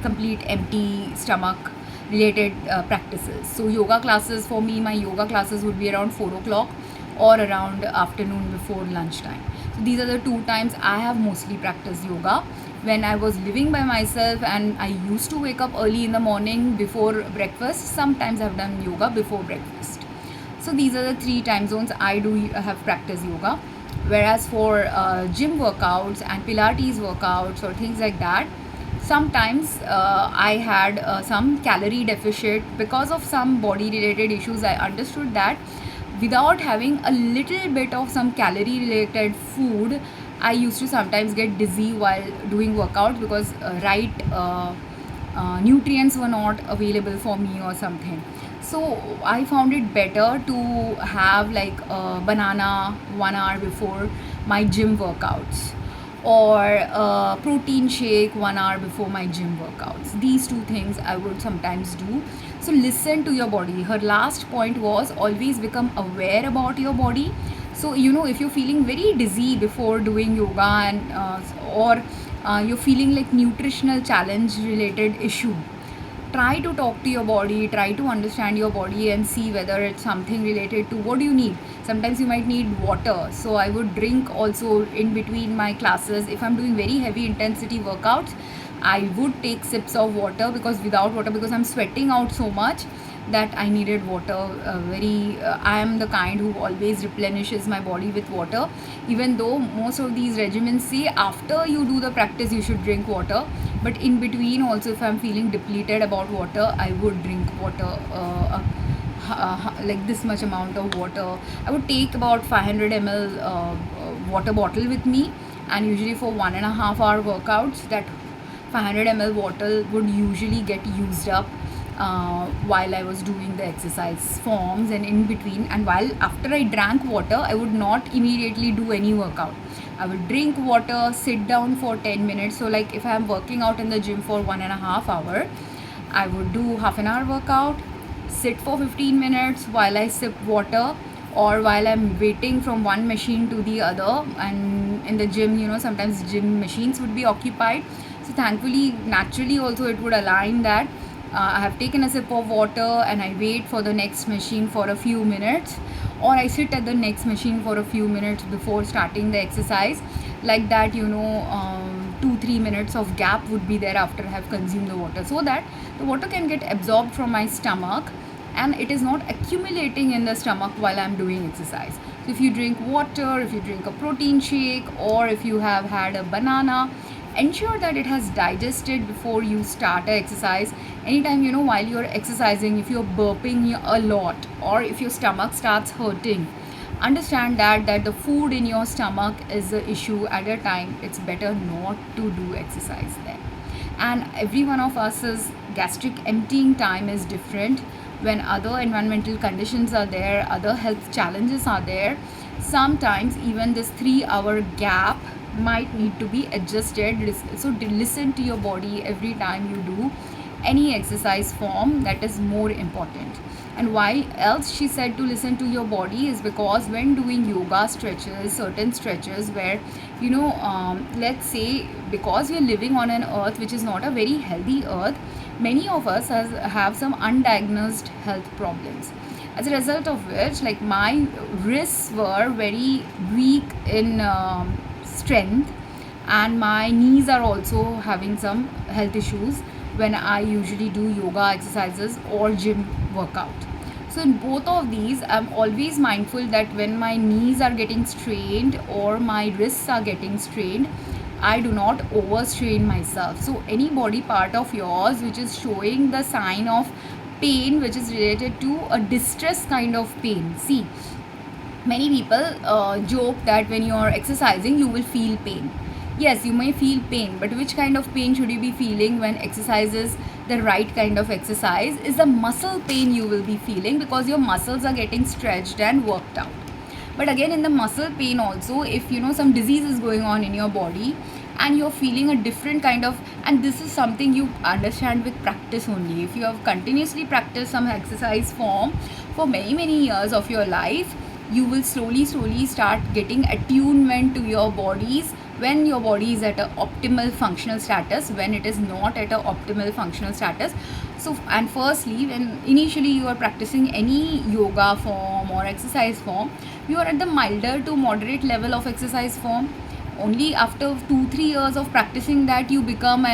complete empty stomach related practices. So yoga classes, for me, my yoga classes would be around 4 o'clock or around afternoon before lunchtime. So these are the two times I have mostly practiced yoga. When I was living by myself and I used to wake up early in the morning before breakfast, sometimes I've done yoga before breakfast. So these are the 3 time zones I have practiced yoga. Whereas for gym workouts and pilates workouts or things like that, sometimes I had some calorie deficit because of some body related issues. I understood that without having a little bit of some calorie related food, I used to sometimes get dizzy while doing workout, because nutrients were not available for me or something. So I found it better to have like a banana 1 hour before my gym workouts, or a protein shake 1 hour before my gym workouts. These 2 things I would sometimes do. So listen to your body. Her last point was, always become aware about your body. So if you're feeling very dizzy before doing yoga, and or you're feeling like nutritional challenge related issue, try to talk to your body, try to understand your body and see whether it's something related to what do you need. Sometimes you might need water, so I would drink also in between my classes. If I'm doing very heavy intensity workouts, I would take sips of water, because without water, because I'm sweating out so much, that I needed water. I am the kind who always replenishes my body with water, even though most of these regimens say after you do the practice you should drink water, but in between also, if I'm feeling depleted about water, I would drink water, like this much amount of water. I would take about 500 ml water bottle with me, and usually for 1.5 hour workouts, that 500 ml bottle would usually get used up while I was doing the exercise forms and in between. And while after I drank water, I would not immediately do any workout. I would drink water, sit down for 10 minutes. So like if I'm working out in the gym for 1.5 hour, I would do half an hour workout, sit for 15 minutes while I sip water, or while I'm waiting from one machine to the other. And in the gym, sometimes gym machines would be occupied. So thankfully, naturally also it would align that I have taken a sip of water and I wait for the next machine for a few minutes, or I sit at the next machine for a few minutes before starting the exercise. Like that, 2-3 minutes of gap would be there after I have consumed the water, so that the water can get absorbed from my stomach and it is not accumulating in the stomach while I'm doing exercise. So if you drink water, if you drink a protein shake, or if you have had a banana, ensure that it has digested before you start a exercise. Anytime, while you're exercising, if you're burping a lot, or if your stomach starts hurting, understand that the food in your stomach is the issue at a time. It's better not to do exercise then. And every one of us's gastric emptying time is different. When other environmental conditions are there, other health challenges are there, sometimes even this 3 hour gap might need to be adjusted. So listen to your body every time you do any exercise form. That is more important. And why else she said to listen to your body is because when doing yoga stretches, certain stretches where let's say, because we're living on an earth which is not a very healthy earth, many of us have some undiagnosed health problems, as a result of which, like, my wrists were very weak in strength, and my knees are also having some health issues when I usually do yoga exercises or gym workout. So in both of these, I'm always mindful that when my knees are getting strained or my wrists are getting strained, I do not overstrain myself. So any body part of yours which is showing the sign of pain, which is related to a distress kind of pain. See, many people joke that when you are exercising, you will feel pain. Yes, you may feel pain, but which kind of pain should you be feeling when exercise is the right kind of exercise? Is the muscle pain you will be feeling, because your muscles are getting stretched and worked out. But again, in the muscle pain also, if some disease is going on in your body and you're feeling a different kind of, and this is something you understand with practice only. If you have continuously practiced some exercise form for many years of your life, you will slowly start getting attunement to your bodies, when your body is at an optimal functional status, when it is not at an optimal functional status. So, and firstly, when initially you are practicing any yoga form or exercise form, you are at the milder to moderate level of exercise form. Only after 2-3 years of practicing that, you become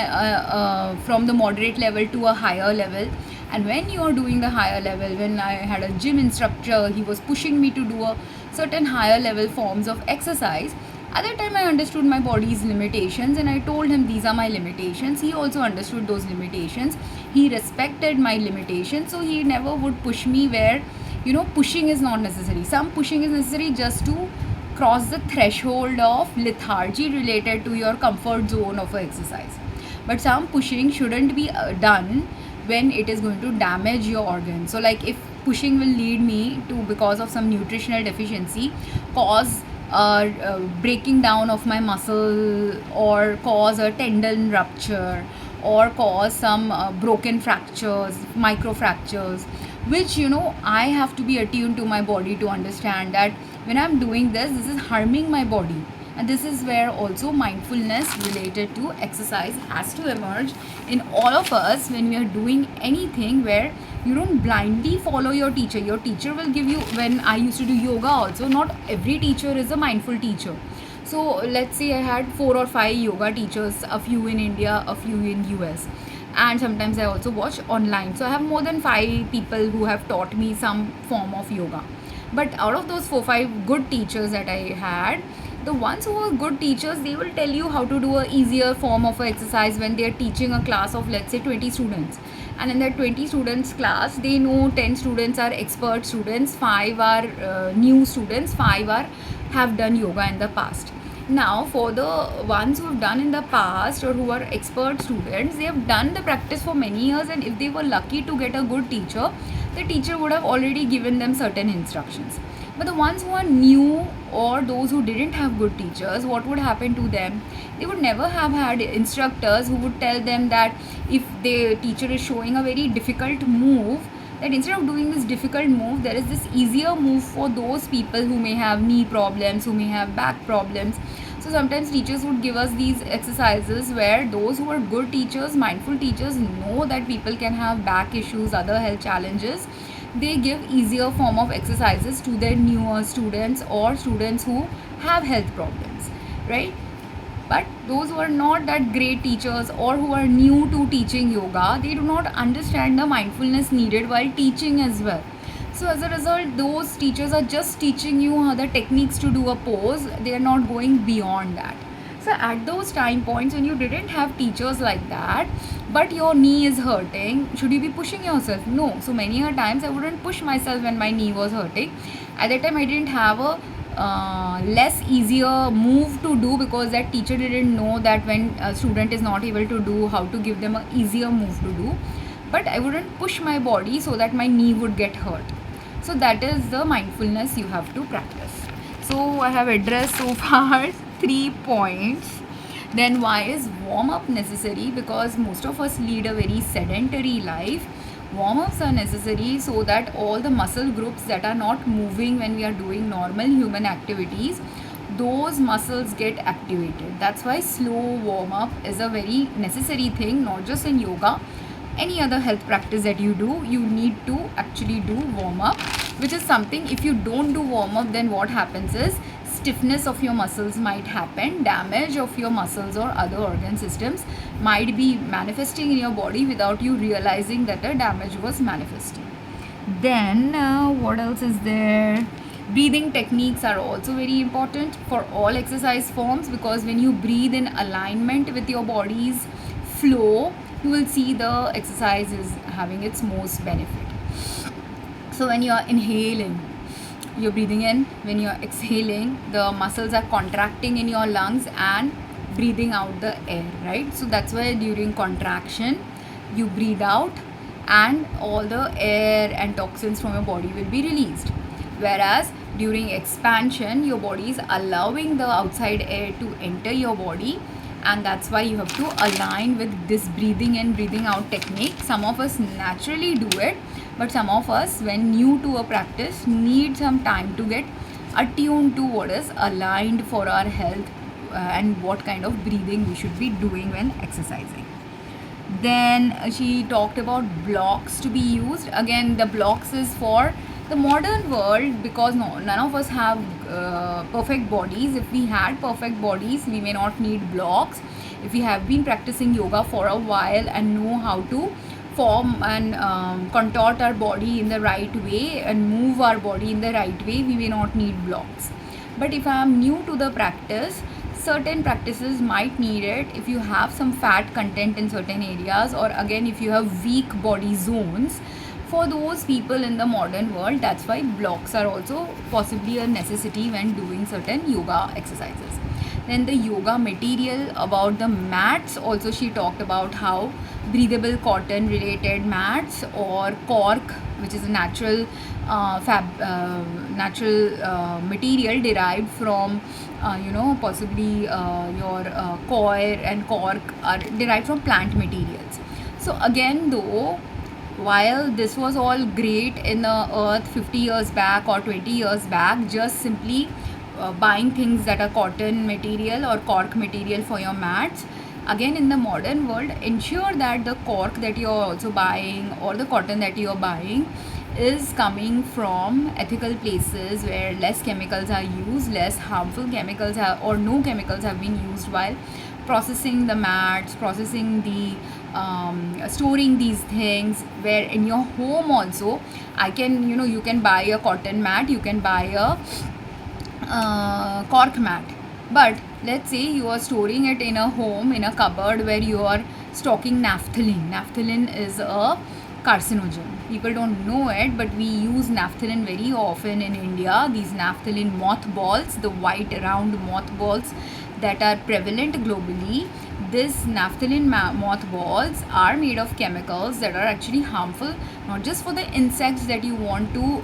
from the moderate level to a higher level. And when you are doing the higher level, when I had a gym instructor, he was pushing me to do a certain higher level forms of exercise. At that time, I understood my body's limitations, and I told him these are my limitations. He also understood those limitations. He respected my limitations, so he never would push me where pushing is not necessary. Some pushing is necessary just to cross the threshold of lethargy related to your comfort zone of exercise. But some pushing shouldn't be done when it is going to damage your organs. So like, if pushing will lead me to, because of some nutritional deficiency, cause breaking down of my muscle, or cause a tendon rupture, or cause some broken fractures, micro fractures, which I have to be attuned to my body to understand that when I'm doing this is harming my body. And this is where also mindfulness related to exercise has to emerge in all of us when we are doing anything, where you don't blindly follow your teacher. Your teacher will give you, when I used to do yoga also, not every teacher is a mindful teacher. So let's say I had 4 or 5 yoga teachers, a few in India, a few in US, and sometimes I also watch online. So I have more than 5 people who have taught me some form of yoga. But out of those 4 5 good teachers that I had, the ones who are good teachers, they will tell you how to do a easier form of a exercise when they are teaching a class of, let's say, 20 students. And in that 20 students class, they know 10 students are expert students, 5 are new students, 5 are have done yoga in the past. Now for the ones who have done in the past or who are expert students, they have done the practice for many years, and if they were lucky to get a good teacher, the teacher would have already given them certain instructions. But the ones who are new, or those who didn't have good teachers, what would happen to them? They would never have had instructors who would tell them that if the teacher is showing a very difficult move, that instead of doing this difficult move, there is this easier move for those people who may have knee problems, who may have back problems. So sometimes teachers would give us these exercises where those who are good teachers, mindful teachers, know that people can have back issues, other health challenges. They give easier form of exercises to their newer students or students who have health problems, right? But those who are not that great teachers or who are new to teaching yoga, they do not understand the mindfulness needed while teaching as well. So as a result, those teachers are just teaching you how the techniques to do a pose. They are not going beyond that. So at those time points when you didn't have teachers like that, but your knee is hurting, should you be pushing yourself? No. So many a times I wouldn't push myself when my knee was hurting. At that time I didn't have a less easier move to do, because that teacher didn't know that when a student is not able to do, how to give them a easier move to do. But I wouldn't push my body so that my knee would get hurt. So that is the mindfulness you have to practice. So I have addressed so far 3 points. Then why is warm up necessary? Because most of us lead a very sedentary life. Warm-ups are necessary so that all the muscle groups that are not moving when we are doing normal human activities, those muscles get activated. That's why slow warm-up is a very necessary thing, not just in yoga. Any other health practice that you do, you need to actually do warm-up, which is something, if you don't do warm-up, then what happens is stiffness of your muscles might happen, damage of your muscles or other organ systems might be manifesting in your body without you realizing that a damage was manifesting. Then what else is there? Breathing techniques are also very important for all exercise forms, because when you breathe in alignment with your body's flow, you will see the exercise is having its most benefit. So when you are inhaling, you're breathing in. When you're exhaling, the muscles are contracting in your lungs and breathing out the air, right? So that's why during contraction, you breathe out and all the air and toxins from your body will be released. Whereas during expansion, your body is allowing the outside air to enter your body, and that's why you have to align with this breathing in, breathing out technique. Some of us naturally do it, but some of us, when new to a practice, need some time to get attuned to what is aligned for our health and what kind of breathing we should be doing when exercising. Then she talked about blocks to be used. Again, the blocks is for the modern world, because none of us have perfect bodies. If we had perfect bodies, we may not need blocks. If we have been practicing yoga for a while and know how to form and contort our body in the right way and move our body in the right way, we may not need blocks. But if I am new to the practice, certain practices might need it. If you have some fat content in certain areas, or again if you have weak body zones, for those people in the modern world, that's why blocks are also possibly a necessity when doing certain yoga exercises. Then the yoga material, about the mats also she talked about how breathable cotton related mats or cork, which is a natural material derived from possibly your coir and cork are derived from plant materials. So again, though, while this was all great in the earth 50 years back or 20 years back, just simply buying things that are cotton material or cork material for your mats. Again, in the modern world, ensure that the cork that you're also buying or the cotton that you're buying is coming from ethical places where less chemicals are used, less harmful chemicals or no chemicals have been used while processing the mats, processing the storing these things. Where in your home also, you can buy a cotton mat, you can buy a cork mat, but let's say you are storing it in a home, in a cupboard where you are stocking naphthalene. Naphthalene is a carcinogen. People don't know it, but we use naphthalene very often in India. These naphthalene mothballs, the white round mothballs that are prevalent globally, this naphthalene mothballs are made of chemicals that are actually harmful, not just for the insects that you want to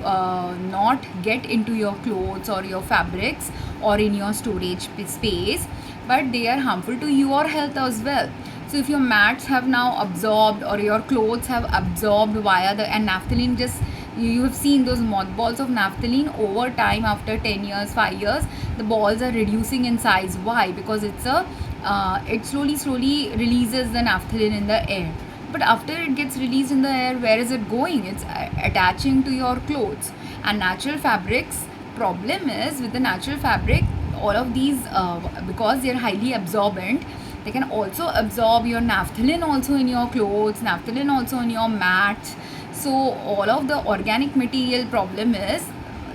not get into your clothes or your fabrics or in your storage space, but they are harmful to your health as well. So if your mats have now absorbed or your clothes have absorbed via the, and naphthalene, just you have seen those mothballs of naphthalene over time, after 10 years, 5 years, the balls are reducing in size. Why? Because it slowly releases the naphthalene in the air. But after it gets released in the air, where is it going? It's attaching to your clothes. And natural fabrics, problem is with the natural fabric, all of these, because they are highly absorbent, they can also absorb your naphthalene also in your clothes, naphthalene also in your mats. So all of the organic material, problem is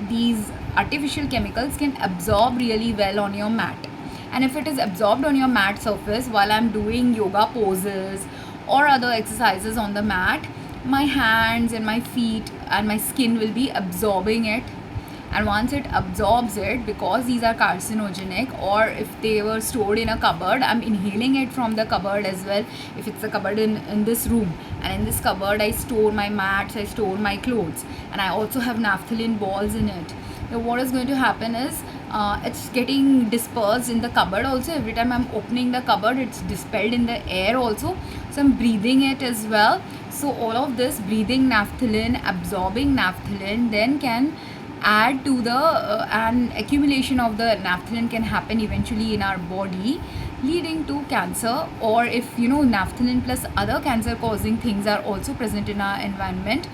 these artificial chemicals can absorb really well on your mat. And if it is absorbed on your mat surface while I'm doing yoga poses or other exercises on the mat, my hands and my feet and my skin will be absorbing it. And once it absorbs it, because these are carcinogenic, or if they were stored in a cupboard, I'm inhaling it from the cupboard as well. If it's a cupboard in this room, and in this cupboard I store my mats, I store my clothes, and I also have naphthalene balls in it. Now what is going to happen is it's getting dispersed in the cupboard also. Every time I'm opening the cupboard, it's dispelled in the air also, so I'm breathing it as well. So all of this breathing naphthalene, absorbing naphthalene, then can add to the and accumulation of the naphthalene can happen eventually in our body, leading to cancer. Or if naphthalene plus other cancer causing things are also present in our environment,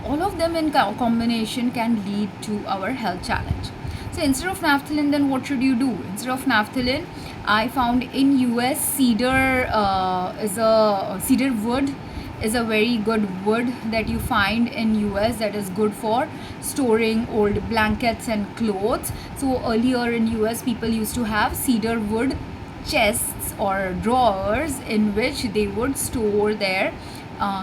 all of them in combination can lead to our health challenge. So instead of naphthalene, then what should you do? Instead of naphthalene, I found in US cedar wood is a very good wood that you find in US, that is good for storing old blankets and clothes. So earlier in US, people used to have cedar wood chests or drawers in which they would store their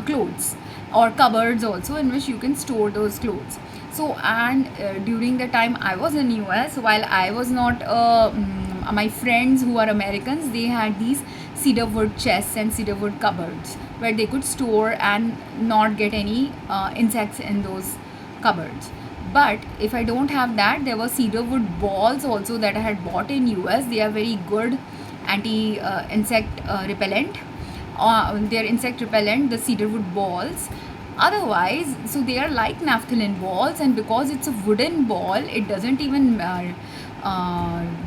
clothes, or cupboards also in which you can store those clothes. So and during the time I was in US, while I was not my friends who are Americans, they had these cedar wood chests and cedar wood cupboards where they could store and not get any insects in those cupboards. But if I don't have that, there were cedar wood balls also that I had bought in US. They are very good anti insect repellent. They are insect repellent, the cedar wood balls. Otherwise, so they are like naphthalene balls, and because it's a wooden ball, it doesn't even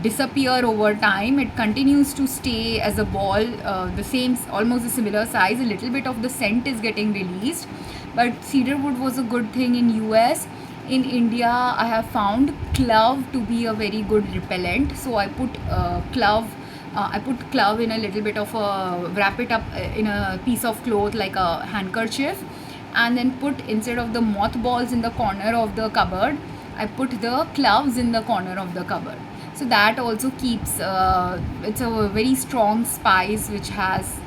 disappear over time. It continues to stay as a ball, the same, almost a similar size. A little bit of the scent is getting released. But cedar wood was a good thing in US. In India, I have found clove to be a very good repellent. So I put clove in a little bit of wrap it up in a piece of cloth like a handkerchief, and then put, instead of the mothballs in the corner of the cupboard, I put the cloves in the corner of the cupboard. So that also keeps, it's a very strong spice which has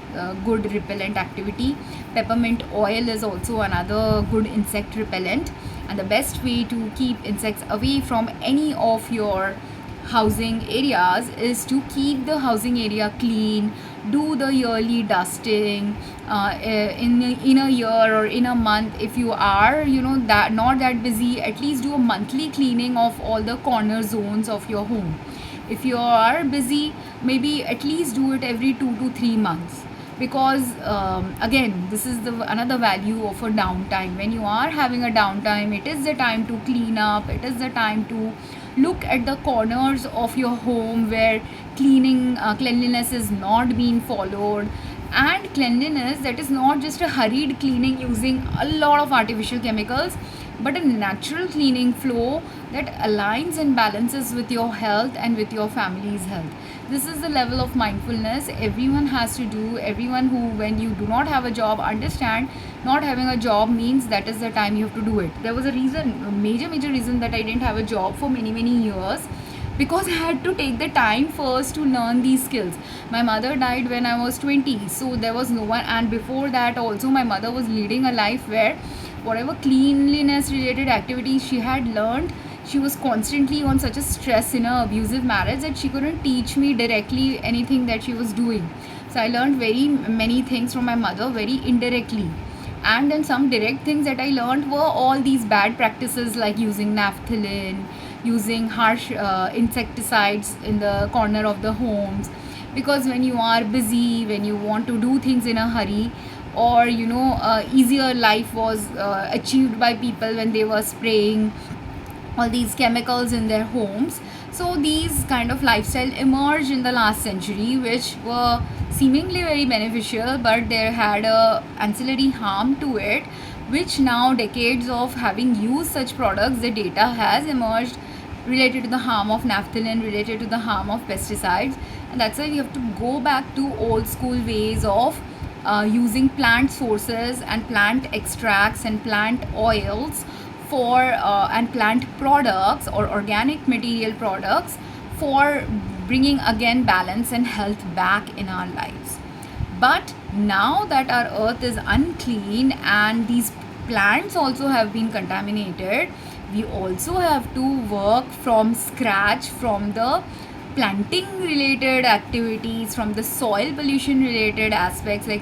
good repellent activity. Peppermint oil is also another good insect repellent. And the best way to keep insects away from any of your housing areas is to keep the housing area clean, do the yearly dusting in a year or in a month. If you are that not that busy, at least do a monthly cleaning of all the corner zones of your home. If you are busy, maybe at least do it every 2 to 3 months. Because again, this is another value of a downtime. When you are having a downtime, it is the time to clean up, it is the time to Look at the corners of your home where cleanliness is not being followed. And cleanliness, that is not just a hurried cleaning using a lot of artificial chemicals, but a natural cleaning flow that aligns and balances with your health and with your family's health. This is the level of mindfulness everyone has to do. Everyone who, when you do not have a job, understand not having a job means that is the time you have to do it. There was a reason, a major reason, that I didn't have a job for many years, because I had to take the time first to learn these skills. My mother died when I was 20, so there was no one, and before that also my mother was leading a life where whatever cleanliness related activities she had learned, she was constantly on such a stress in her abusive marriage that she couldn't teach me directly anything that she was doing. So I learned very many things from my mother very indirectly. And then some direct things that I learned were all these bad practices like using naphthalene, using harsh insecticides in the corner of the homes. Because when you are busy, when you want to do things in a hurry, or easier life was achieved by people when they were spraying all these chemicals in their homes. So these kind of lifestyle emerged in the last century, which were seemingly very beneficial, but they had a ancillary harm to it, which now, decades of having used such products, the data has emerged related to the harm of naphthalene, related to the harm of pesticides. And that's why we have to go back to old school ways of using plant sources and plant extracts and plant oils for and plant products or organic material products for bringing again balance and health back in our lives. But now that our earth is unclean and these plants also have been contaminated, we also have to work from scratch, from the planting related activities, from the soil pollution related aspects, like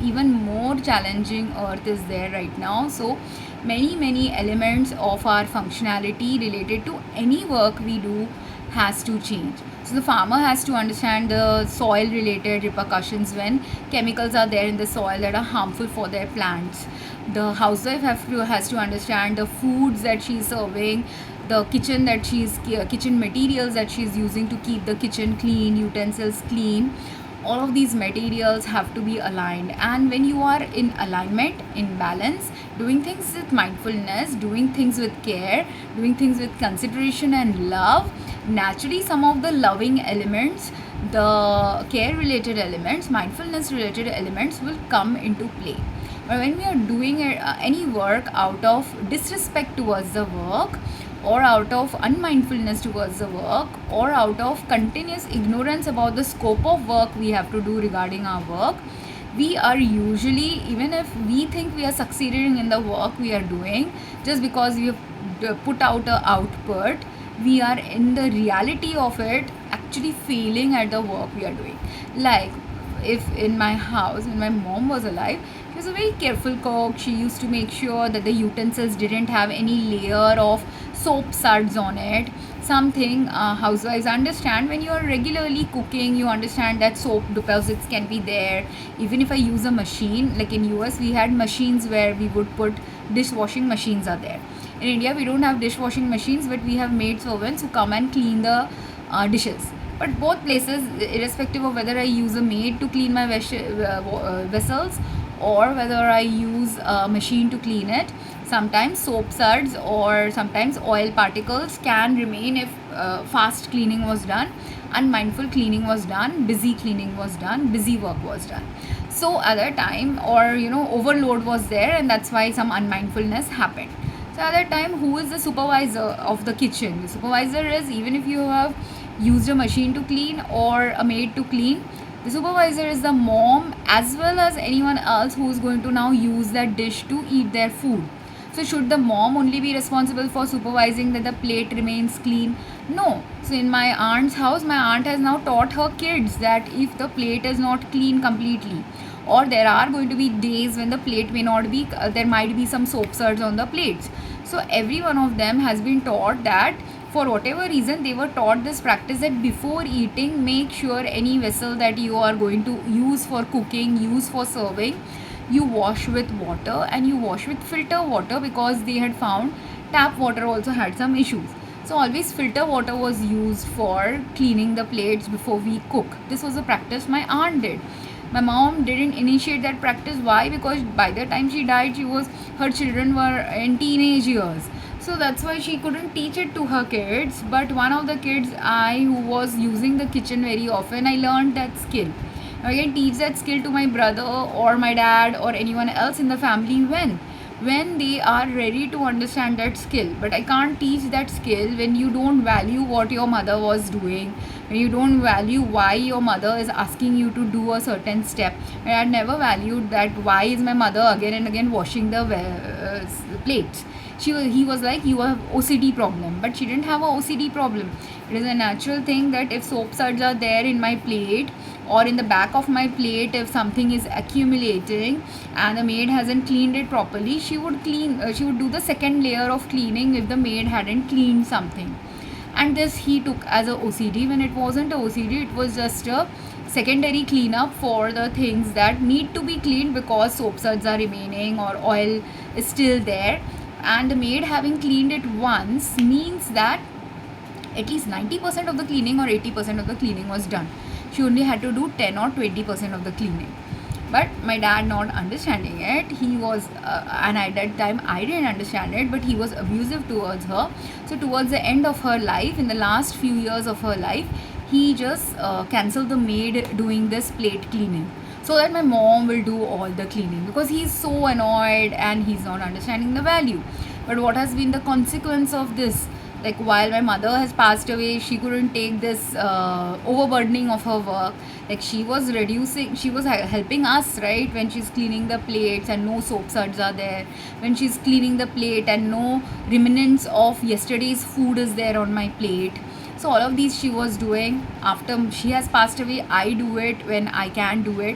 even more challenging earth is there right now. So many elements of our functionality related to any work we do has to change. So the farmer has to understand the soil related repercussions when chemicals are there in the soil that are harmful for their plants. The housewife has to understand the foods that she's serving, the kitchen materials that she's using to keep the kitchen clean, utensils clean. All of these materials have to be aligned. And when you are in alignment, in balance, doing things with mindfulness, doing things with care, doing things with consideration and love, naturally some of the loving elements, the care related elements, mindfulness related elements will come into play. But when we are doing any work out of disrespect towards the work, or out of unmindfulness towards the work, or out of continuous ignorance about the scope of work we have to do regarding our work, we are usually, even if we think we are succeeding in the work we are doing, just because we have put out an output, we are in the reality of it actually failing at the work we are doing. Like, if in my house, when my mom was alive, she was a very careful cook. She used to make sure that the utensils didn't have any layer of soap suds on it. Something housewives understand, when you are regularly cooking, you understand that soap deposits can be there. Even if I use a machine, like in US we had machines where we would put, dishwashing machines are there. In India we don't have dishwashing machines, but we have maid servants who come and clean the dishes. But both places, irrespective of whether I use a maid to clean my vessels or whether I use a machine to clean it, sometimes soap suds or sometimes oil particles can remain if fast cleaning was done, unmindful cleaning was done, busy cleaning was done, busy work was done. So other time, or overload was there, and that's why some unmindfulness happened. So other time, who is the supervisor of the kitchen? The supervisor is, even if you have used a machine to clean or a maid to clean, the supervisor is the mom, as well as anyone else who is going to now use that dish to eat their food. So should the mom only be responsible for supervising that the plate remains clean? No. So in my aunt's house, my aunt has now taught her kids that if the plate is not clean completely, or there are going to be days when the plate may not be, there might be some soap suds on the plates. So every one of them has been taught that, for whatever reason, they were taught this practice, that before eating, make sure any vessel that you are going to use for cooking, use for serving, you wash with water, and you wash with filter water, because they had found tap water also had some issues. So always filter water was used for cleaning the plates before we cook. This was a practice my aunt did. My mom didn't initiate that practice. Why? Because by the time she died, her children were in teenage years. So that's why she couldn't teach it to her kids. But one of the kids, who was using the kitchen very often, I learned that skill. I can teach that skill to my brother or my dad or anyone else in the family when they are ready to understand that skill. But I can't teach that skill when you don't value what your mother was doing, when you don't value why your mother is asking you to do a certain step. And I never valued that why is my mother again and again washing the plates. He was like, you have OCD problem, but she didn't have a OCD problem. It is a natural thing that if soap suds are there in my plate or in the back of my plate, if something is accumulating and the maid hasn't cleaned it properly, she would do the second layer of cleaning if the maid hadn't cleaned something. And this he took as a OCD when it wasn't a OCD, it was just a secondary cleanup for the things that need to be cleaned because soap suds are remaining or oil is still there. And the maid having cleaned it once means that at least 90% of the cleaning or 80% of the cleaning was done. She only had to do 10 or 20% of the cleaning. But my dad not understanding it, he was and at that time I didn't understand it, but he was abusive towards her. So towards the end of her life, in the last few years of her life, he just cancelled the maid doing this plate cleaning so that my mom will do all the cleaning, because he's so annoyed and he's not understanding the value. But what has been the consequence of this? Like, while my mother has passed away, she couldn't take this overburdening of her work. Like, she was helping us, right, when she's cleaning the plates and no soap suds are there, when she's cleaning the plate and no remnants of yesterday's food is there on my plate. So all of these she was doing. After she has passed away, I do it when I can do it,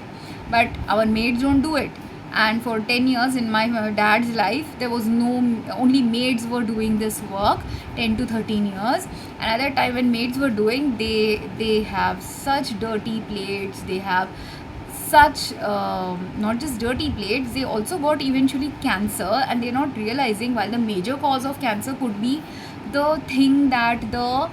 but our maids don't do it. And for 10 years in my dad's life, there was only maids were doing this work, 10 to 13 years. And at that time when maids were doing, they have such dirty plates, they have such not just dirty plates, they also got eventually cancer. And they're not realizing, while the major cause of cancer could be the thing that the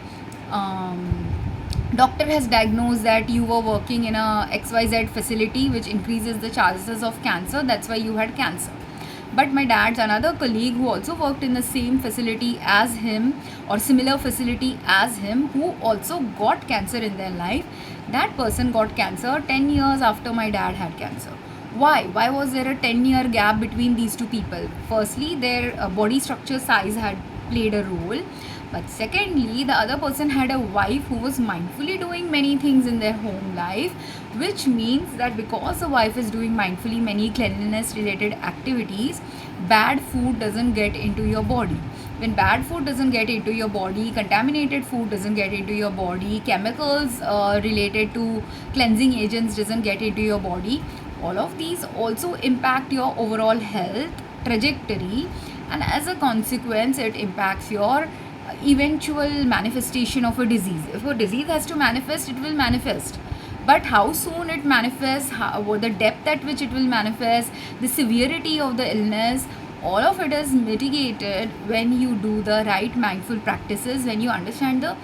doctor has diagnosed that you were working in a XYZ facility which increases the chances of cancer, that's why you had cancer. But my dad's another colleague who also worked in the same facility as him or similar facility as him, who also got cancer in their life, that person got cancer 10 years after my dad had cancer. Why was there a 10-year gap between these two people? Firstly, their body structure size had played a role. But secondly, the other person had a wife who was mindfully doing many things in their home life, which means that because the wife is doing mindfully many cleanliness related activities, bad food doesn't get into your body. When bad food doesn't get into your body, contaminated food doesn't get into your body, chemicals related to cleansing agents doesn't get into your body, all of these also impact your overall health trajectory, and as a consequence it impacts your eventual manifestation of a disease. If a disease has to manifest, it will manifest. But how soon it manifests, the depth at which it will manifest, the severity of the illness, all of it is mitigated when you do the right mindful practices, when you understand the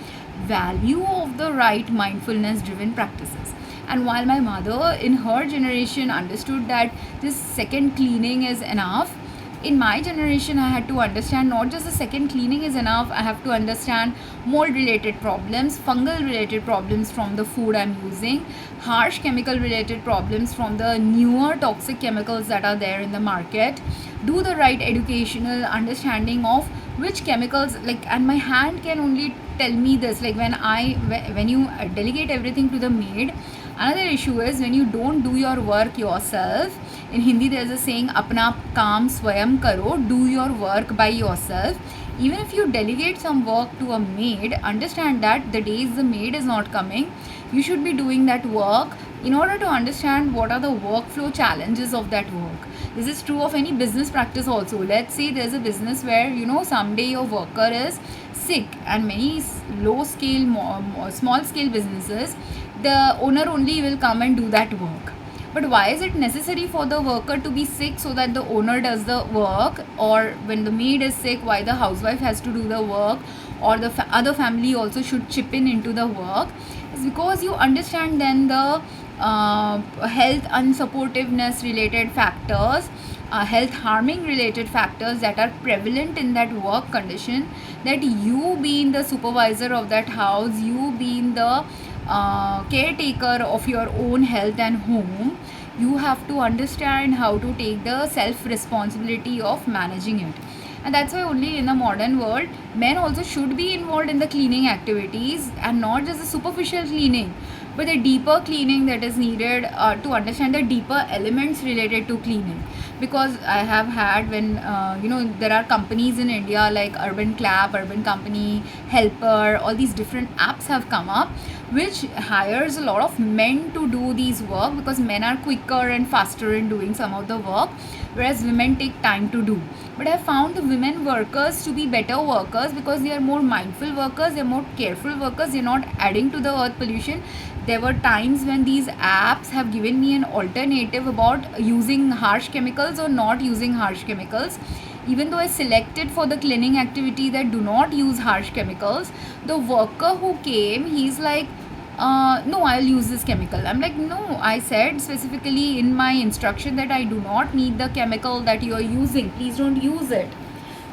value of the right mindfulness driven practices. And while my mother in her generation understood that this second cleaning is enough, in my generation I had to understand not just the second cleaning is enough, I have to understand mold related problems, fungal related problems from the food I'm using, harsh chemical related problems from the newer toxic chemicals that are there in the market, do the right educational understanding of which chemicals, like, and my hand can only tell me this, like when you delegate everything to the maid. Another issue is when you don't do your work yourself. In Hindi there is a saying, apna kaam swayam karo, do your work by yourself. Even if you delegate some work to a maid, understand that the days the maid is not coming, you should be doing that work in order to understand what are the workflow challenges of that work. This is true of any business practice also. Let's say there's a business where someday your worker is sick, and many low scale, small scale businesses, the owner only will come and do that work. But why is it necessary for the worker to be sick so that the owner does the work? Or when the maid is sick, why the housewife has to do the work? or the other family also should chip in into the work, is because you understand then the health unsupportiveness related factors, health harming related factors that are prevalent in that work condition, that you being the supervisor of that house, you being the caretaker of your own health and home, you have to understand how to take the self responsibility of managing it. And that's why only in the modern world men also should be involved in the cleaning activities, and not just the superficial cleaning but the deeper cleaning that is needed to understand the deeper elements related to cleaning. Because I have had, when there are companies in India like Urban Clap, Urban Company, Helper, all these different apps have come up which hires a lot of men to do these work, because men are quicker and faster in doing some of the work, whereas women take time to do. But I found the women workers to be better workers because they are more mindful workers, they are more careful workers, they are not adding to the earth pollution. There were times when these apps have given me an alternative about using harsh chemicals or not using harsh chemicals. Even though I selected for the cleaning activity that do not use harsh chemicals, the worker who came, he's like, no, I'll use this chemical. I'm like, no, I said specifically in my instruction that I do not need the chemical that you are using. Please don't use it.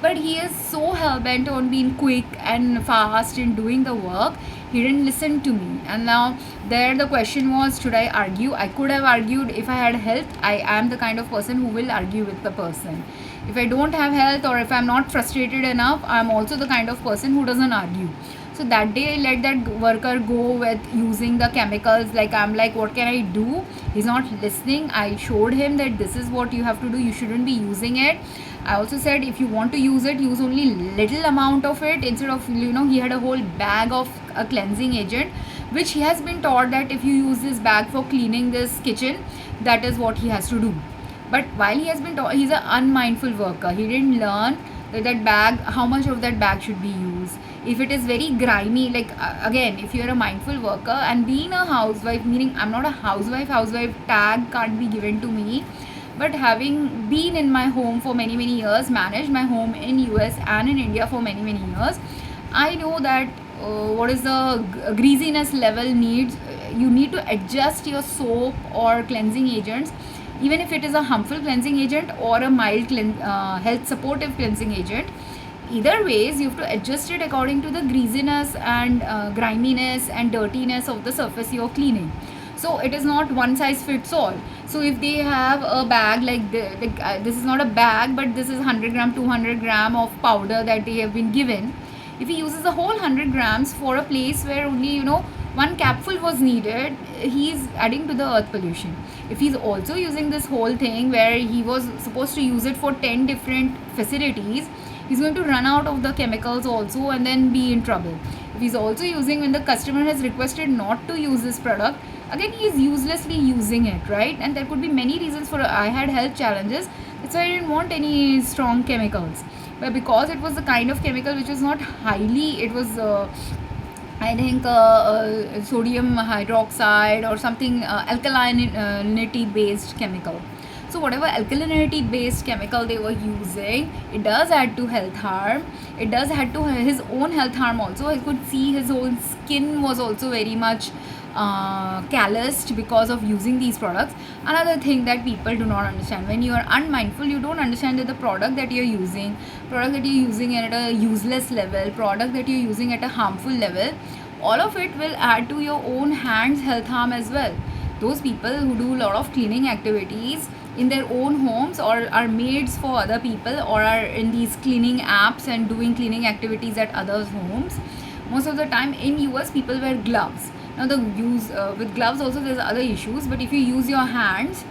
But he is so hell-bent on being quick and fast in doing the work, he didn't listen to me. And now there the question was, should I argue? I could have argued. If I had health, I am the kind of person who will argue with the person. If I don't have health, or if I'm not frustrated enough, I'm also the kind of person who doesn't argue. So that day I let that worker go with using the chemicals. Like, I'm like, what can I do? He's not listening. I showed him that this is what you have to do, you shouldn't be using it. I also said, if you want to use it, use only little amount of it, instead of, he had a whole bag of a cleansing agent, which he has been taught that if you use this bag for cleaning this kitchen, that is what he has to do. But while he has been taught, he's an unmindful worker. He didn't learn that bag, how much of that bag should be used. If it is very grimy, like again, if you're a mindful worker, and being a housewife, meaning I'm not a housewife tag can't be given to me, but having been in my home for many years, managed my home in US and in India for many years, I know that what is the greasiness level needs. You need to adjust your soap or cleansing agents, even if it is a harmful cleansing agent or a mild health supportive cleansing agent. Either ways, you have to adjust it according to the greasiness and griminess and dirtiness of the surface you're cleaning. So it is not one size fits all. So if they have a bag like this is not a bag, but this is 100 gram 200 gram of powder that they have been given. If he uses the whole 100 grams for a place where only one capful was needed, he is adding to the earth pollution. If he's also using this whole thing where he was supposed to use it for 10 different facilities, he's going to run out of the chemicals also and then be in trouble. If he's also using when the customer has requested not to use this product, again he is uselessly using it, right? And there could be many reasons for I had health challenges. That's why I didn't want any strong chemicals. But because it was the kind of chemical which was not highly, it was I think sodium hydroxide or something alkalinity based chemical. So whatever alkalinity based chemical they were using, it does add to health harm. It does add to his own health harm also. I could see his whole skin was also very much calloused because of using these products. Another thing that people do not understand, when you are unmindful, you don't understand that the product that you're using at a useless level, product that you're using at a harmful level, all of it will add to your own hands health harm as well. Those people who do a lot of cleaning activities in their own homes, or are maids for other people, or are in these cleaning apps and doing cleaning activities at others' homes, most of the time in US people wear gloves. Now the use with gloves also there's other issues, but if you use your hands,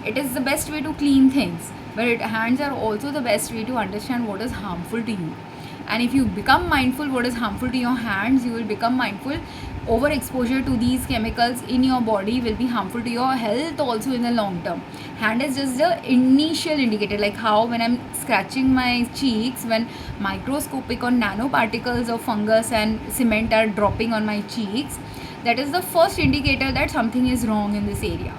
it is the best way to clean things. But hands are also the best way to understand what is harmful to you. And if you become mindful what is harmful to your hands, you will become mindful. Overexposure to these chemicals in your body will be harmful to your health also in the long term. Hand is just the initial indicator, like how when I'm scratching my cheeks, when microscopic or nanoparticles of fungus and cement are dropping on my cheeks, that is the first indicator that something is wrong in this area.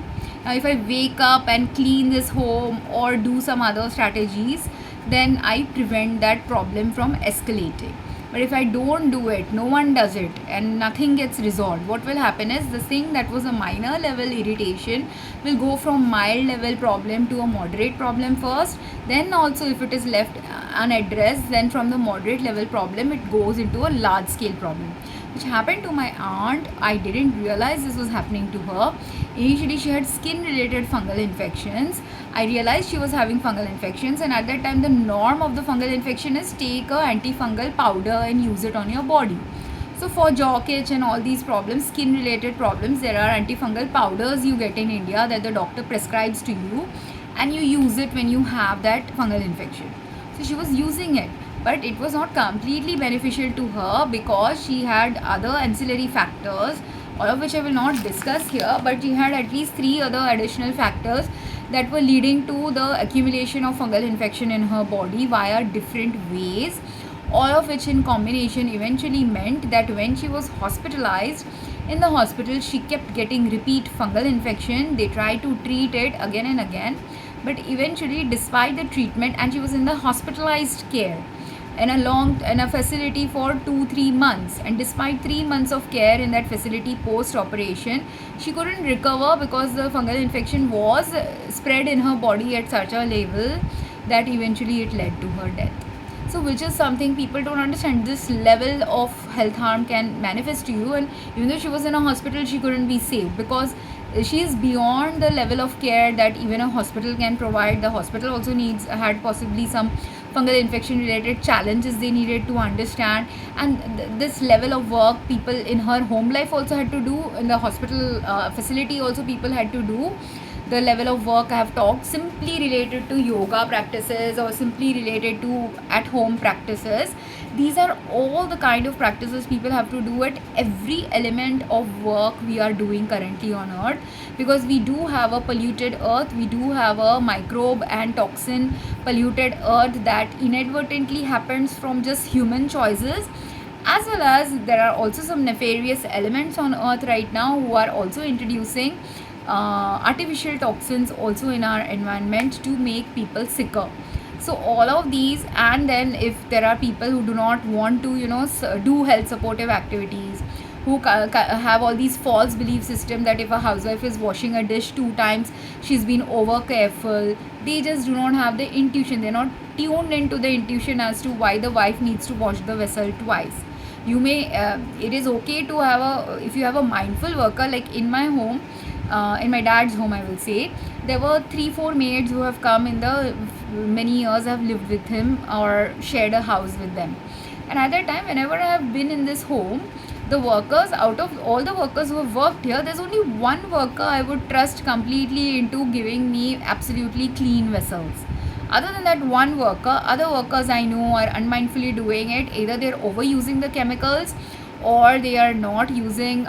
Now if I wake up and clean this home or do some other strategies, then I prevent that problem from escalating. But if I don't do it, no one does it, and nothing gets resolved, what will happen is the thing that was a minor level irritation will go from mild level problem to a moderate problem first. Then also, if it is left unaddressed, then from the moderate level problem it goes into a large scale problem, which happened to my aunt. I didn't realize this was happening to her. Initially, she had skin related fungal infections. I realized she was having fungal infections, and at that time, the norm of the fungal infection is take a antifungal powder and use it on your body. So, for jaw itch and all these problems, skin related problems, there are antifungal powders you get in India that the doctor prescribes to you, and you use it when you have that fungal infection. So, she was using it, but it was not completely beneficial to her because she had other ancillary factors, all of which I will not discuss here, but she had at least 3 other additional factors that were leading to the accumulation of fungal infection in her body via different ways, all of which in combination eventually meant that when she was hospitalized, in the hospital she kept getting repeat fungal infection. They tried to treat it again and again, but eventually, despite the treatment, and she was in the hospitalized care in a facility for 2-3 months, and despite 3 months of care in that facility post operation, she couldn't recover because the fungal infection was spread in her body at such a level that eventually it led to her death. So, which is something people don't understand. This level of health harm can manifest to you, and even though she was in a hospital, she couldn't be saved because she is beyond the level of care that even a hospital can provide. The hospital also had possibly some fungal infection related challenges they needed to understand, and this level of work people in her home life also had to do, in the hospital facility also people had to do. The level of work I have talked simply related to yoga practices or simply related to at home practices. These are all the kind of practices people have to do at every element of work we are doing currently on earth, because we do have a polluted earth, we do have a microbe and toxin polluted earth that inadvertently happens from just human choices, as well as there are also some nefarious elements on earth right now who are also introducing artificial toxins also in our environment to make people sicker. So all of these, and then if there are people who do not want to do health supportive activities, who have all these false belief system that if a housewife is washing a dish 2 times, she's been over careful. They just do not have the intuition, they're not tuned into the intuition as to why the wife needs to wash the vessel twice. You may it is okay to have if you have a mindful worker, like in my home, in my dad's home, I will say, there were 3-4 maids who have come in the many years I've lived with him or shared a house with them. And at that time, whenever I have been in this home, the workers, out of all the workers who have worked here, there's only one worker I would trust completely into giving me absolutely clean vessels. Other than that one worker, other workers I know are unmindfully doing it. Either they're overusing the chemicals or they are not using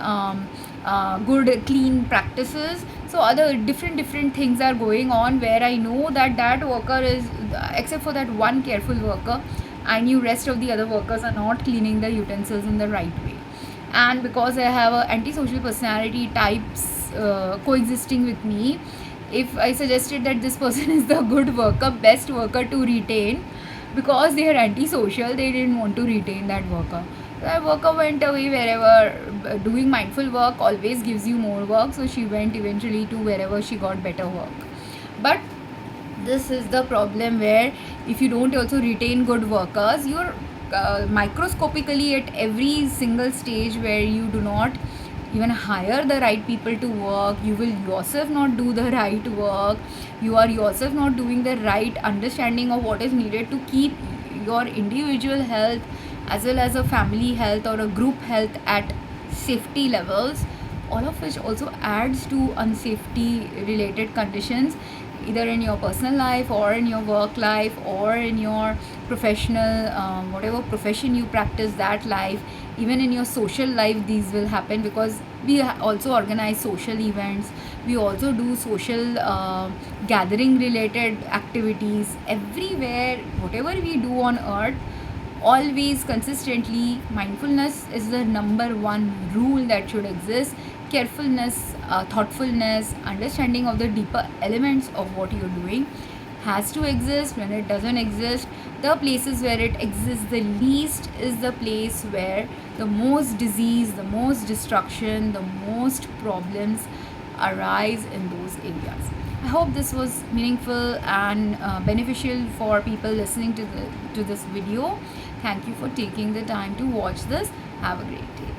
good clean practices. So other different things are going on where I know that worker is, except for that one careful worker, I knew rest of the other workers are not cleaning the utensils in the right way. And because I have a antisocial personality types coexisting with me, if I suggested that this person is the good worker, best worker to retain, because they are antisocial, they didn't want to retain that worker. That worker went away wherever. Doing mindful work always gives you more work, so she went eventually to wherever she got better work. But this is the problem, where if you don't also retain good workers, you're microscopically at every single stage where you do not even hire the right people to work, you will yourself not do the right work, you are yourself not doing the right understanding of what is needed to keep your individual health as well as a family health or a group health at safety levels, all of which also adds to unsafety related conditions, either in your personal life or in your work life or in your professional whatever profession you practice, that life, even in your social life. These will happen because we also organize social events, we also do social gathering related activities everywhere. Whatever we do on earth, always consistently, mindfulness is the number one rule that should exist. Carefulness, thoughtfulness, understanding of the deeper elements of what you're doing has to exist, when it doesn't exist. The places where it exists the least is the place where the most disease, the most destruction, the most problems arise in those areas. I hope this was meaningful and beneficial for people listening to this video. Thank you for taking the time to watch this. Have a great day.